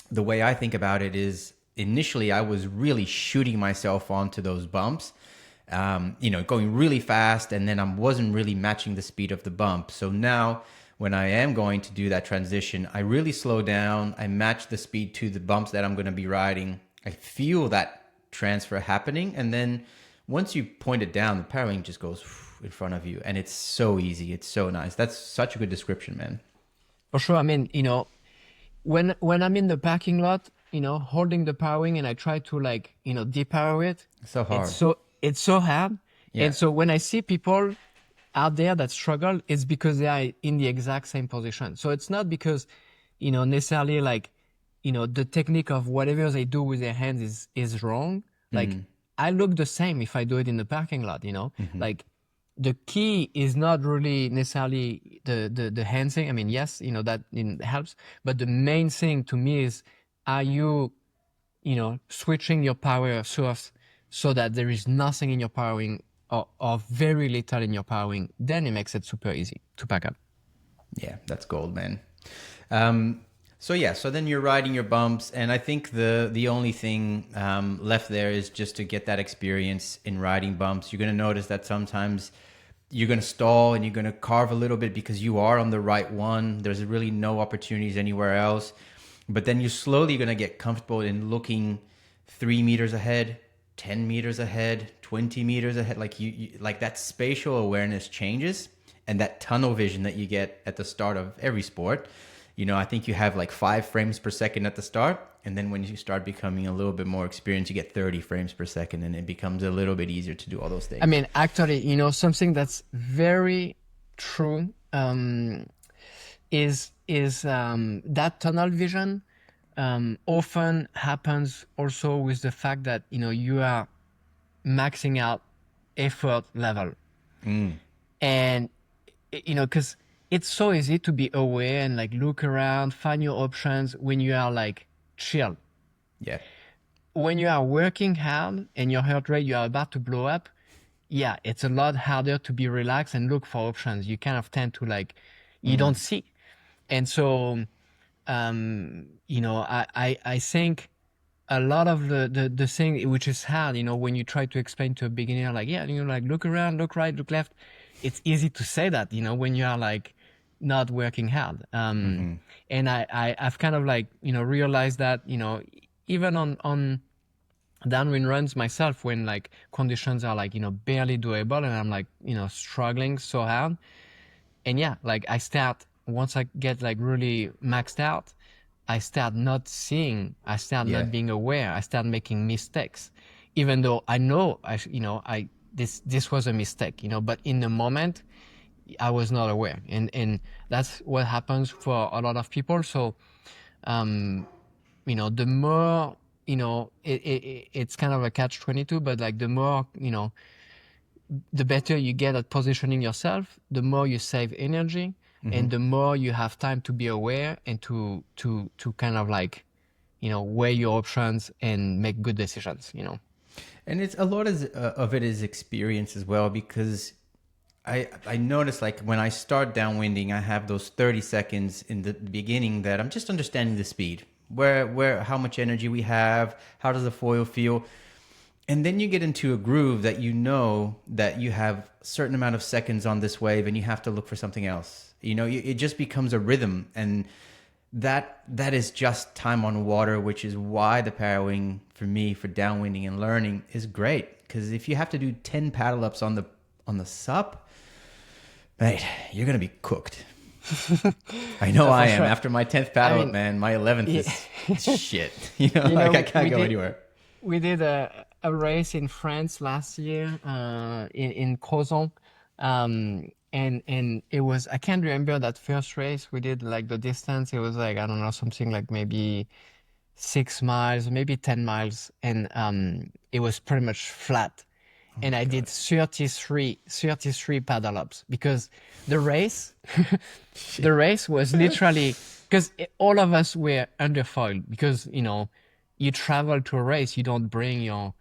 the way I think about it is initially I was really shooting myself onto those bumps, going really fast, and then I wasn't really matching the speed of the bump. So now when I am going to do that transition, I really slow down. I match the speed to the bumps that I'm going to be riding. I feel that transfer happening. And then once you point it down, the Parawing just goes in front of you. And it's so easy. It's so nice. That's such a good description, man. For sure. I mean, when I'm in the parking lot, holding the Parawing and I try to depower it. It's so hard. It's so hard. Yeah. And so when I see people out there that struggle, it's because they are in the exact same position. So it's not because, necessarily the technique of whatever they do with their hands is wrong. Like I look the same if I do it in the parking lot, like the key is not really necessarily the hand thing. I mean, yes, that helps, but the main thing to me is, are you, switching your power source so that there is nothing in your Parawing or very little in your Parawing? Then it makes it super easy to pack up. Yeah, that's gold, man. So then you're riding your bumps, and I think the only thing left there is just to get that experience in riding bumps. You're going to notice that sometimes you're going to stall and you're going to carve a little bit because you are on the right one. There's really no opportunities anywhere else. But then you're slowly going to get comfortable in looking 3 meters ahead, 10 meters ahead, 20 meters ahead. Like you like that spatial awareness changes, and that tunnel vision that you get at the start of every sport. I think you have like 5 frames per second at the start. And then when you start becoming a little bit more experienced, you get 30 frames per second, and it becomes a little bit easier to do all those things. I mean, actually, something that's very true is that tunnel vision often happens also with the fact that you are maxing out effort level, and because it's so easy to be aware and look around, find your options when you are chill. Yeah. When you are working hard and your heart rate, you are about to blow up. Yeah, it's a lot harder to be relaxed and look for options. You kind of tend to you don't see. And so, I think a lot of the thing which is hard, when you try to explain to a beginner, like, yeah, like look around, look right, look left. It's easy to say that, when you are like not working hard. And I've kind of like, realized that, even on downwind runs myself, when like conditions are like, barely doable and I'm like, struggling so hard. And yeah, like once I get like really maxed out, I start not seeing, I start Yeah. not being aware, I start making mistakes, even though I know, this was a mistake, but in the moment, I was not aware. And that's what happens for a lot of people. So, the more, it's kind of a catch-22, but like the more, the better you get at positioning yourself, the more you save energy, and the more you have time to be aware and to kind of like, weigh your options and make good decisions. And it's a lot of it is experience as well, because I notice like when I start downwinding, I have those 30 seconds in the beginning that I'm just understanding the speed, how much energy we have, how does the foil feel. And then you get into a groove that that you have a certain amount of seconds on this wave and you have to look for something else. It just becomes a rhythm, and that is just time on water, which is why the Parawing for me for downwinding and learning is great. Because if you have to do 10 paddle ups on the SUP, mate, you're gonna be cooked. I know I am. Sure. After my 10th paddle up, man, my 11th is shit. Like I can't go anywhere. We did a race in France last year, in Crozon. And it was, I can't remember that first race we did, like the distance, it was like, I don't know, something like maybe 6 miles, maybe 10 miles. And it was pretty much flat. And I did 33 paddle ups, because the race, was literally, because all of us were underfoiled, because, you travel to a race, you don't bring your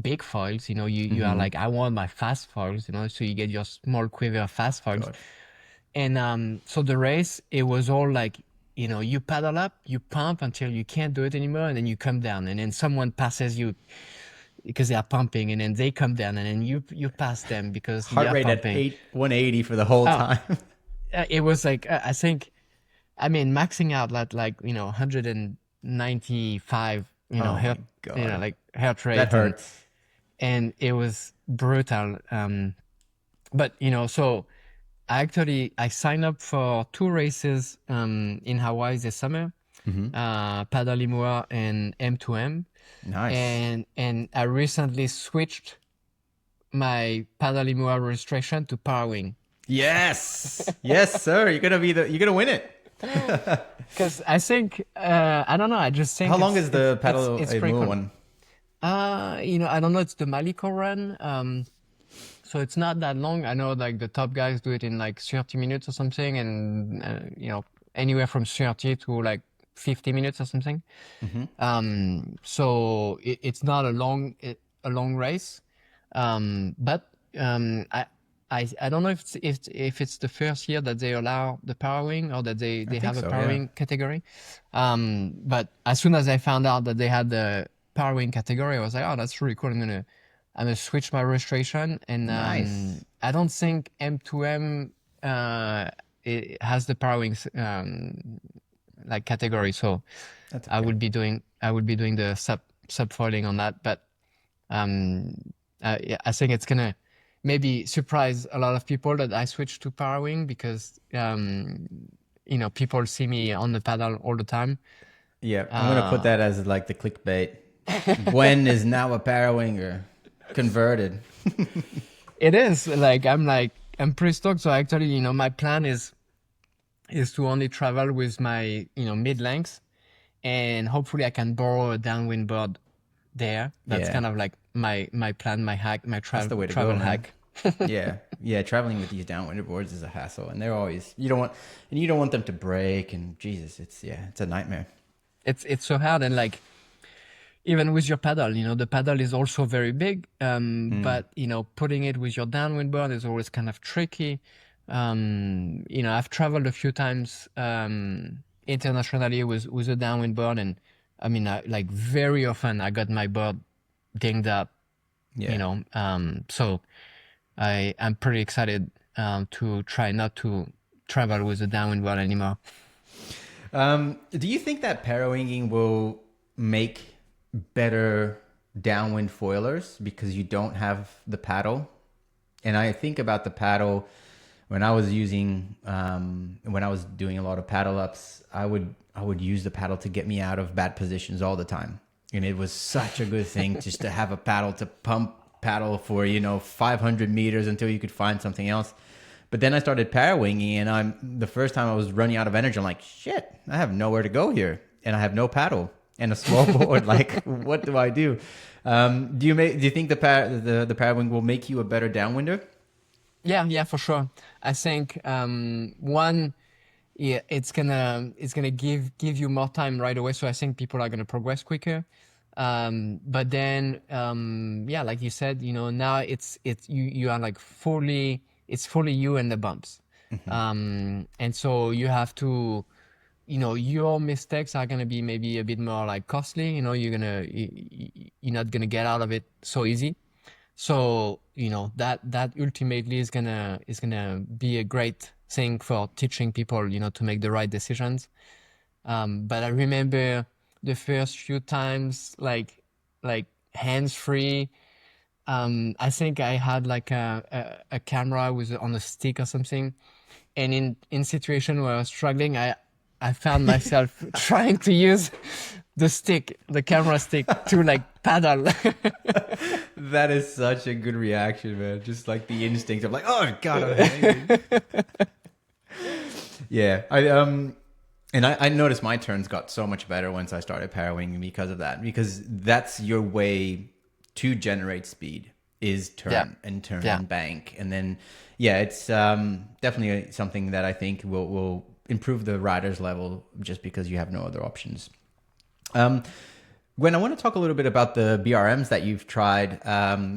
big foils, you are like, I want my fast foils, so you get your small quiver fast foils. God. And so the race, it was all like, you paddle up, you pump until you can't do it anymore, and then you come down, and then someone passes you because they are pumping, and then they come down, and then you pass them because heart rate pumping. At 180 for the whole time. It was like, I think, maxing out at like 195 heart, like heart rate. That hurts. And it was brutal. But so I signed up for 2 races in Hawaii this summer, Padalimua and M2M. Nice. And I recently switched my Padalimua registration to Parawing. Yes, yes, sir. You're gonna win it. Because I think, I don't know. I just think. How long is the Padalimua one? I don't know. It's the Maliko run. So it's not that long. I know like the top guys do it in like 30 minutes or something, and anywhere from 30 to like 50 minutes or something. So it's not a long race. But I don't know if it's the first year that they allow the Parawing, or that they have a Parawing category. But as soon as I found out that they had the Parawing category, I was like, oh, that's really cool. I'm gonna switch my registration. And nice. I don't think M2M it has the Parawing like category, so okay. I would be doing the sub foiling on that. But I think it's gonna maybe surprise a lot of people that I switched to Parawing, because people see me on the paddle all the time. Yeah, I'm gonna put that as like the clickbait. Gwen is now a Parawinger, converted. It is like I'm pretty stoked. So actually, my plan is to only travel with my mid length, and hopefully I can borrow a downwind board there. That's kind of like my plan, my hack, my travel hack. yeah. Traveling with these downwinder boards is a hassle, and they're always you don't want them to break, and Jesus, it's a nightmare. It's so hard, and like even with your paddle, the paddle is also very big, but putting it with your downwind board is always kind of tricky. I've traveled a few times internationally with a downwind board, and I mean, like very often I got my board dinged up, you Yeah. know. So I'm pretty excited to try not to travel with a downwind board anymore. Do you think that parawinging will make better downwind foilers because you don't have the paddle? And I think about the paddle when I was using, when I was doing a lot of paddle ups, I would use the paddle to get me out of bad positions all the time. And it was such a good thing just to have a paddle to pump paddle for, 500 meters until you could find something else. But then I started parawinging, and the first time I was running out of energy. I'm like, shit, I have nowhere to go here, and I have no paddle and a small board. Like, what do I do? Do you think the parawing will make you a better downwinder? Yeah, for sure. I think one, yeah, it's gonna give you more time right away. So I think people are gonna progress quicker. But then yeah, like you said, now it's you are like fully you and the bumps. And so you have to, your mistakes are gonna be maybe a bit more like costly. You're not gonna get out of it so easy. So, that ultimately is gonna be a great thing for teaching people, to make the right decisions. But I remember the first few times, like hands-free. I think I had like a camera with on a stick or something, and in situation where I was struggling, I found myself trying to use the camera stick to like paddle. That is such a good reaction, man. Just like the instinct of like, oh god, I'm hanging. Yeah, I noticed my turns got so much better once I started parawinging because of that. Because that's your way to generate speed is turn Yeah. and turn Yeah. and bank, and then it's definitely something that I think will improve the rider's level just because you have no other options. Gwen, I want to talk a little bit about the BRMs that you've tried.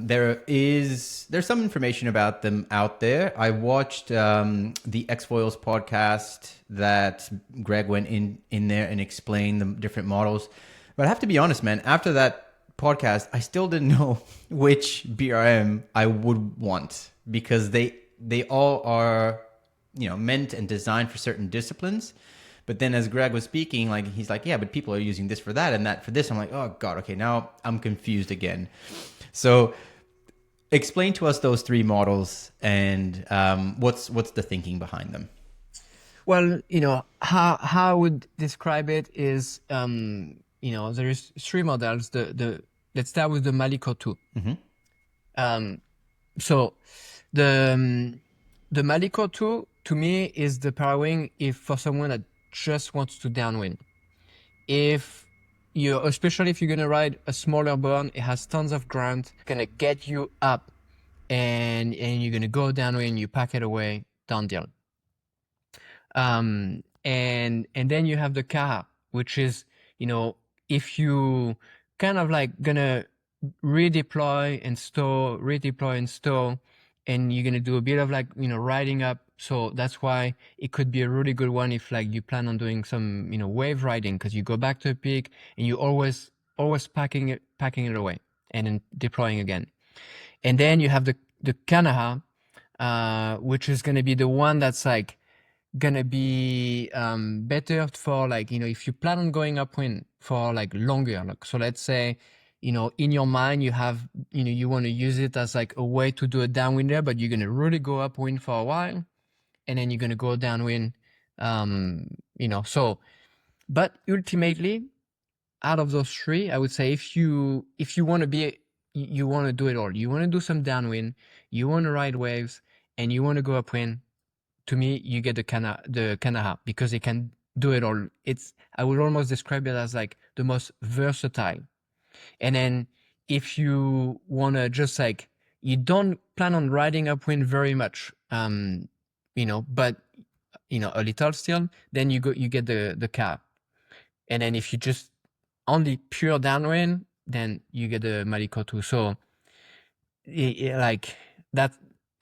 There's some information about them out there. I watched the X-Foils podcast that Greg went in there and explained the different models. But I have to be honest, man, after that podcast, I still didn't know which BRM I would want because they all are, meant and designed for certain disciplines. But then as Greg was speaking, like he's like, yeah, but people are using this for that and that for this. I'm like, oh God, okay, now I'm confused again. So explain to us those three models and what's the thinking behind them. Well, how I would describe it is, there is three models. Let's start with the Maliko 2. So the Maliko 2 to me is the Parawing if for someone that just wants to downwind. Especially if you're gonna ride a smaller board, it has tons of ground, gonna get you up, and you're gonna go downwind, you pack it away, down deal. And then you have the Kanaha, which is, if you kind of like gonna redeploy and stow, and you're gonna do a bit of like, riding up. So that's why it could be a really good one if like you plan on doing some, wave riding, because you go back to a peak and you always packing it away and then deploying again. And then you have the Kanaha, which is gonna be the one that's like gonna be better for like, if you plan on going upwind for like longer. Like, so let's say, in your mind you have, you want to use it as like a way to do a downwinder, but you're gonna really go upwind for a while, and then you're gonna go downwind. So, but ultimately, out of those three, I would say if you want to you want to do it all. You want to do some downwind, you want to ride waves, and you want to go upwind. To me, you get the Kanaha because it can do it all. I would almost describe it as like the most versatile. And then if you want to just like, you don't plan on riding upwind very much, but, a little still, then you get the Ka. And then if you just only pure downwind, then you get the Maliko too. So like that,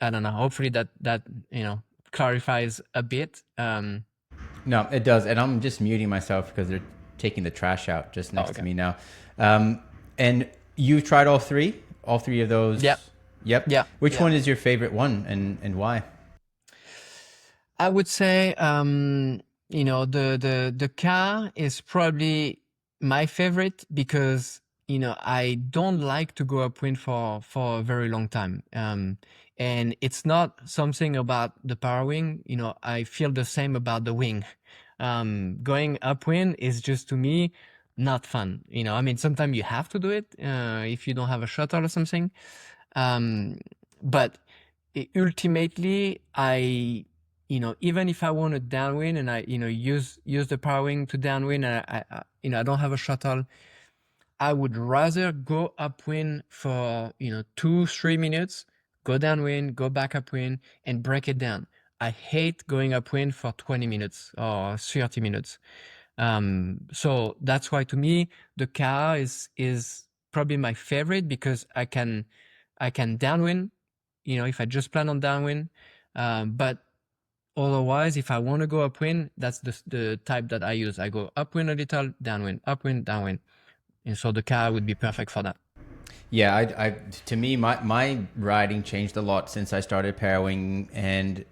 I don't know, hopefully that, clarifies a bit. No, it does. And I'm just muting myself because taking the trash out just next to me now. And you've tried all three of those? Yep. Yep. Yeah. Which one is your favorite one, and why? I would say, the car is probably my favorite because, I don't like to go upwind for a very long time. And it's not something about the power wing. I feel the same about the wing. Going upwind is just, to me, not fun. I mean, sometimes you have to do it if you don't have a shuttle or something. But ultimately, even if I want to downwind and I, use the power wing to downwind, and I don't have a shuttle, I would rather go upwind for 2-3 minutes, go downwind, go back upwind, and break it down. I hate going upwind for 20 minutes or 30 minutes. So that's why, to me, the car is probably my favorite, because I can downwind, if I just plan on downwind. But otherwise, if I want to go upwind, that's the type that I use. I go upwind a little, downwind, upwind, downwind. And so the car would be perfect for that. Yeah, to me, my riding changed a lot since I started Parawing, and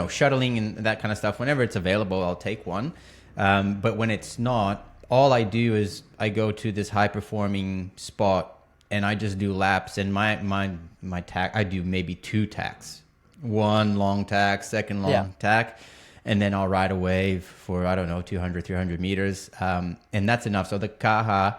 shuttling and that kind of stuff. Whenever it's available, I'll take one. But when it's not, all I do is I go to this high performing spot and I just do laps. And my tack, I do maybe 2 tacks, one long tack, second long tack, and then I'll ride a wave for, I don't know, 200, 300 meters. And that's enough. So the Kanaha,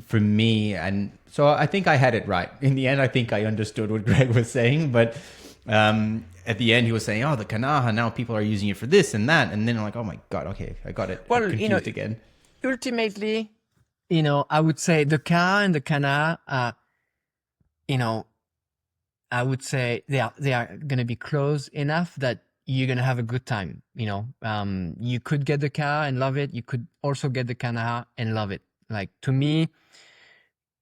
for me, and so I think I had it right. In the end, I think I understood what Greg was saying, but at the end he was saying, oh, the Kanaha, now people are using it for this and that. And then I'm like, oh my God, okay, I got it. Well, confused again. Ultimately, I would say the Kanaha and the Kanaha, I would say they are going to be close enough that you're going to have a good time. You could get the car and love it. You could also get the Kanaha and love it. Like, to me,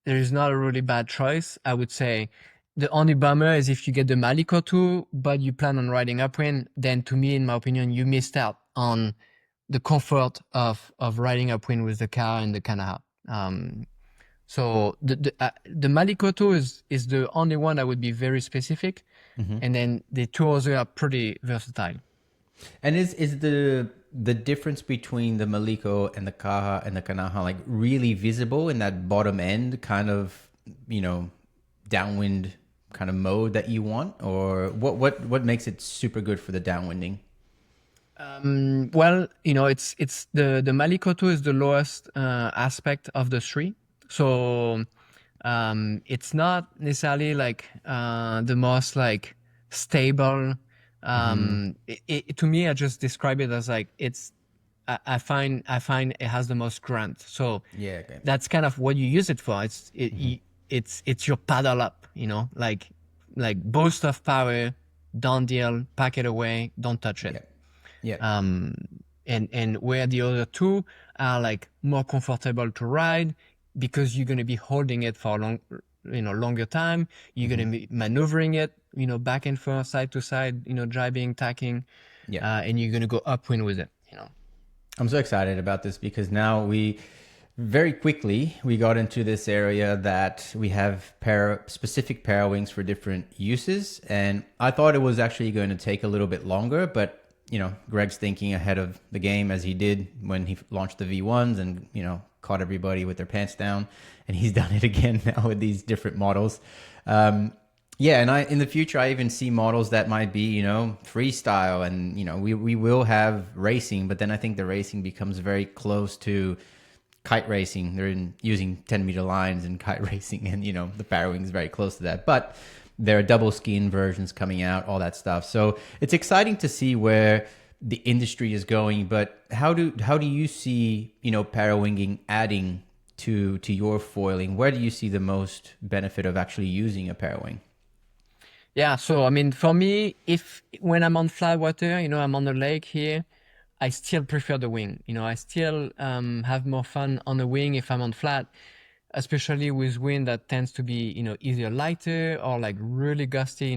there is not a really bad choice. I would say the only bummer is if you get the Maliko too, but you plan on riding upwind, then, to me, in my opinion, you missed out on the comfort of riding upwind with the car and the Kanaha. So the Maliko too is the only one that would be very specific. And then the two others are pretty versatile. And is the difference between the Maliko and the Kaha and the Kanaha like really visible in that bottom end kind of, downwind kind of mode that you want? Or what makes it super good for the downwinding? Well, it's the Maliko 2 is the lowest aspect of the 3. So it's not necessarily like the most like stable. To me, I just describe it as like I find it has the most grunt. So Yeah, okay. that's kind of what you use it for. It's your paddle up, like boost of power, don't deal, pack it away, don't touch it. Yeah. And where the other two are like more comfortable to ride, because you're going to be holding it for longer time. You're going to be maneuvering it, back and forth, side to side, driving, tacking, and you're going to go upwind with it. I'm so excited about this because now we very quickly got into this area that we have specific Parawings for different uses, and I thought it was actually going to take a little bit longer, but Greg's thinking ahead of the game, as he did when he launched the V1s and caught everybody with their pants down, and he's done it again now with these different models. And in the future I even see models that might be freestyle, and we will have racing, but then I think the racing becomes very close to kite racing. They're using 10-meter lines in kite racing, and the Parawing is very close to that, but there are double skin versions coming out, all that stuff. So it's exciting to see where the industry is going. But how do you see Parawinging adding to your foiling? Where do you see the most benefit of actually using a Parawing? Yeah, so I mean, for me, when I'm on flat water, I'm on the lake here, I still prefer the wing. I still have more fun on the wing if I'm on flat, especially with wind that tends to be either lighter or like really gusty.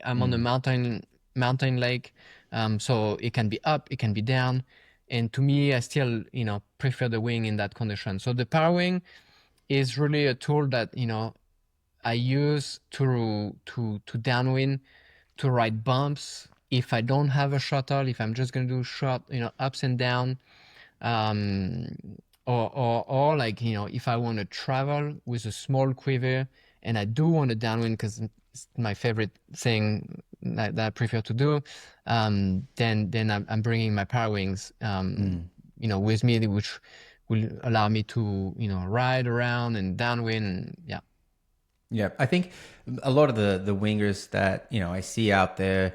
I'm on the mountain lake, so it can be up, it can be down, And to me, I still, prefer the wing in that condition. So the Parawing is really a tool that, I use to downwind, to ride bumps. If I don't have a shuttle, if I'm just going to do short, ups and down, um, or like, if I want to travel with a small quiver and I do want to downwind because it's my favorite thing that I prefer to do, then I'm bringing my Parawings, with me, which will allow me to, ride around and downwind. And, yeah. Yeah, I think a lot of the wingers that I see out there,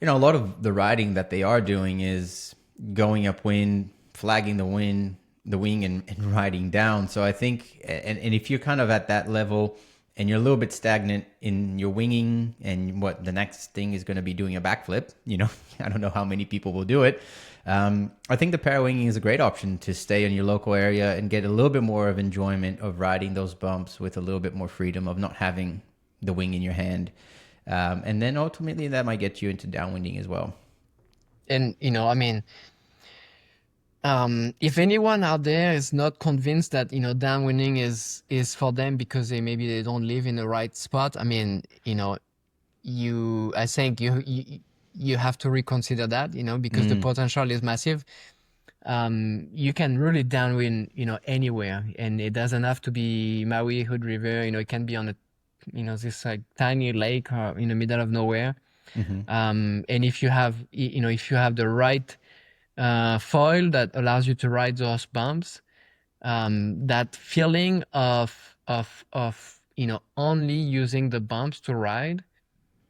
a lot of the riding that they are doing is going upwind, flagging the wing, and riding down. So I think, and if you're kind of at that level and you're a little bit stagnant in your winging, and what the next thing is going to be doing a backflip, I don't know how many people will do it. I think the parawinging is a great option to stay in your local area and get a little bit more of enjoyment of riding those bumps with a little bit more freedom of not having the wing in your hand. And then ultimately that might get you into downwinding as well. And, if anyone out there is not convinced that, downwinding is for them because maybe they don't live in the right spot, I think you have to reconsider that, because the potential is massive. You can really downwind, anywhere, and it doesn't have to be Maui, Hood River. It can be on this like tiny lake or in the middle of nowhere. And if you have, the right foil that allows you to ride those bumps, that feeling of only using the bumps to ride.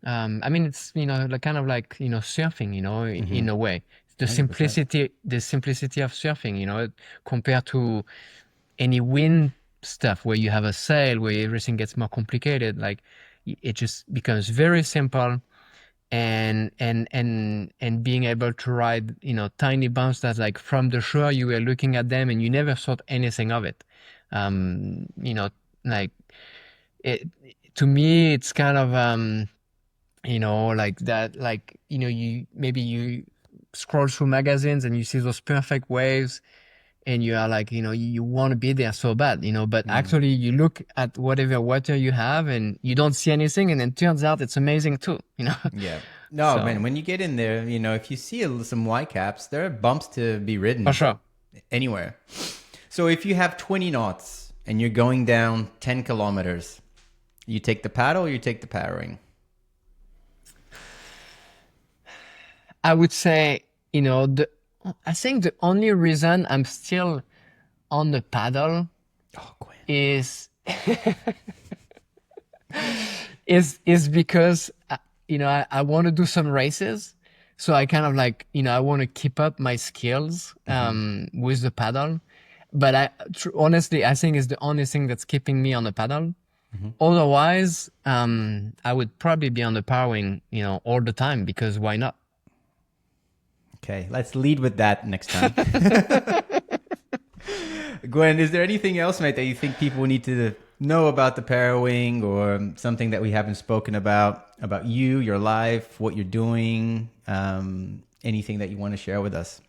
It's like kind of like surfing, in a way. The 100%. simplicity of surfing, compared to any wind stuff where you have a sail, where everything gets more complicated. Like it just becomes very simple, and being able to ride tiny bumps that, like, from the shore you were looking at them and you never thought anything of it. Like it, to me it's kind of like that, like you scroll through magazines and you see those perfect waves and you are like, you want to be there so bad, but actually you look at whatever water you have and you don't see anything, and it turns out it's amazing too. Yeah. No, So, man, when you get in there, if you see some white caps, there are bumps to be for ridden sure. anywhere. So if you have 20 knots and you're going down 10 kilometers, you take the paddle or you take the paddling? I would say, I think the only reason I'm still on the paddle Oh, Gwen. is is because I want to do some races, so I kind of like I want to keep up my skills with the paddle, but honestly I think it's the only thing that's keeping me on the paddle. Otherwise, I would probably be on the Parawing, all the time, because why not? Okay, let's lead with that next time. Gwen, is there anything else, mate, that you think people need to know about the Parawing, or something that we haven't spoken about you, your life, what you're doing, anything that you want to share with us?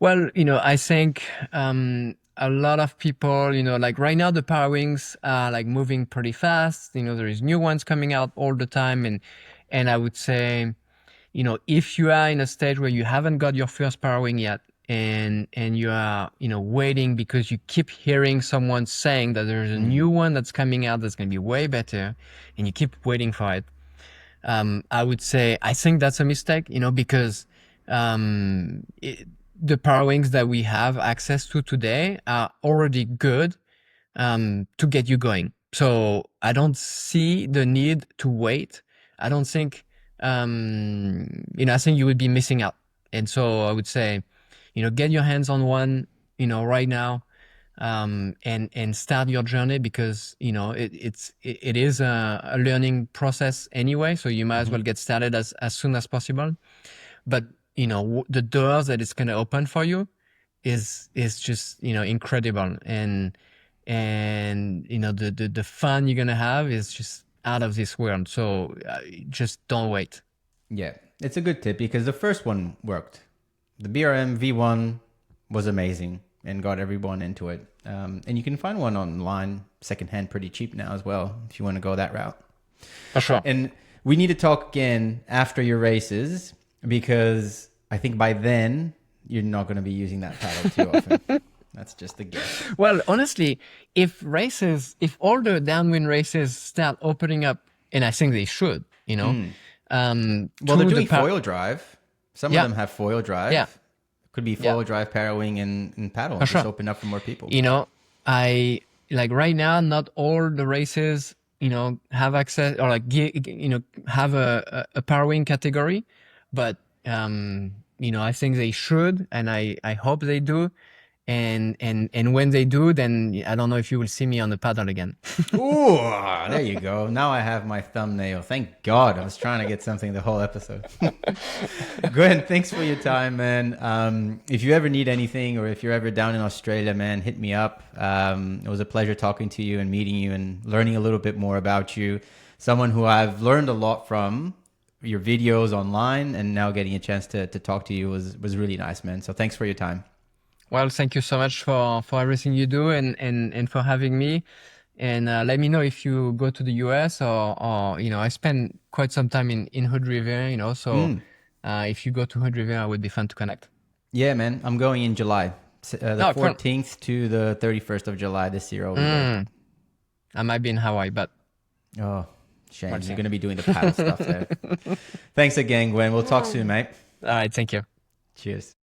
Well, I think a lot of people, like right now the Parawings are like moving pretty fast. There is new ones coming out all the time, and I would say, if you are in a stage where you haven't got your first Parawing yet, and you are waiting because you keep hearing someone saying that there's a new one that's coming out that's going to be way better, and you keep waiting for it, I would say I think that's a mistake, because the Parawings that we have access to today are already good to get you going. So I don't see the need to wait. I don't think, I think you would be missing out. And so I would say, get your hands on one, right now, and start your journey, because, it is a learning process anyway. So you might as well get started as soon as possible. But, the doors that it's going to open for you is just, incredible. And the fun you're going to have is just out of this world. So just don't wait. Yeah, it's a good tip because the first one worked. the BRM V1 was amazing and got everyone into it. And you can find one online secondhand pretty cheap now as well, if you want to go that route. For sure. And we need to talk again after your races, because I think by then you're not going to be using that paddle too often. That's just a guess. Well, honestly, if all the downwind races start opening up, and I think they should, you know. Well, they're doing foil drive. Some of them have foil drive. Yeah. Could be foil drive, parawing, and paddle. Just open up for more people. You know, I like right now, not all the races, you know, have access or like, you know, have a parawing category, but, you know, I think they should, and I hope they do. And when they do, then I don't know if you will see me on the paddle again. Ooh, there you go. Now I have my thumbnail. Thank God. I was trying to get something the whole episode. Gwen, thanks for your time, man. If you ever need anything, or if you're ever down in Australia, man, hit me up. It was a pleasure talking to you and meeting you and learning a little bit more about you. Someone who I've learned a lot from, your videos online, and now getting a chance to talk to you was really nice, man. So thanks for your time. Well, thank you so much for everything you do and for having me. And let me know if you go to the US or you know, I spent quite some time in Hood River, you know, so if you go to Hood River, it would be fun to connect. Yeah, man. I'm going in July. The 14th to the 31st of July this year. I might be in Hawaii, but... Oh, shame. You're going to be doing the paddle stuff there. Thanks again, Gwen. We'll talk soon, mate. All right. Thank you. Cheers.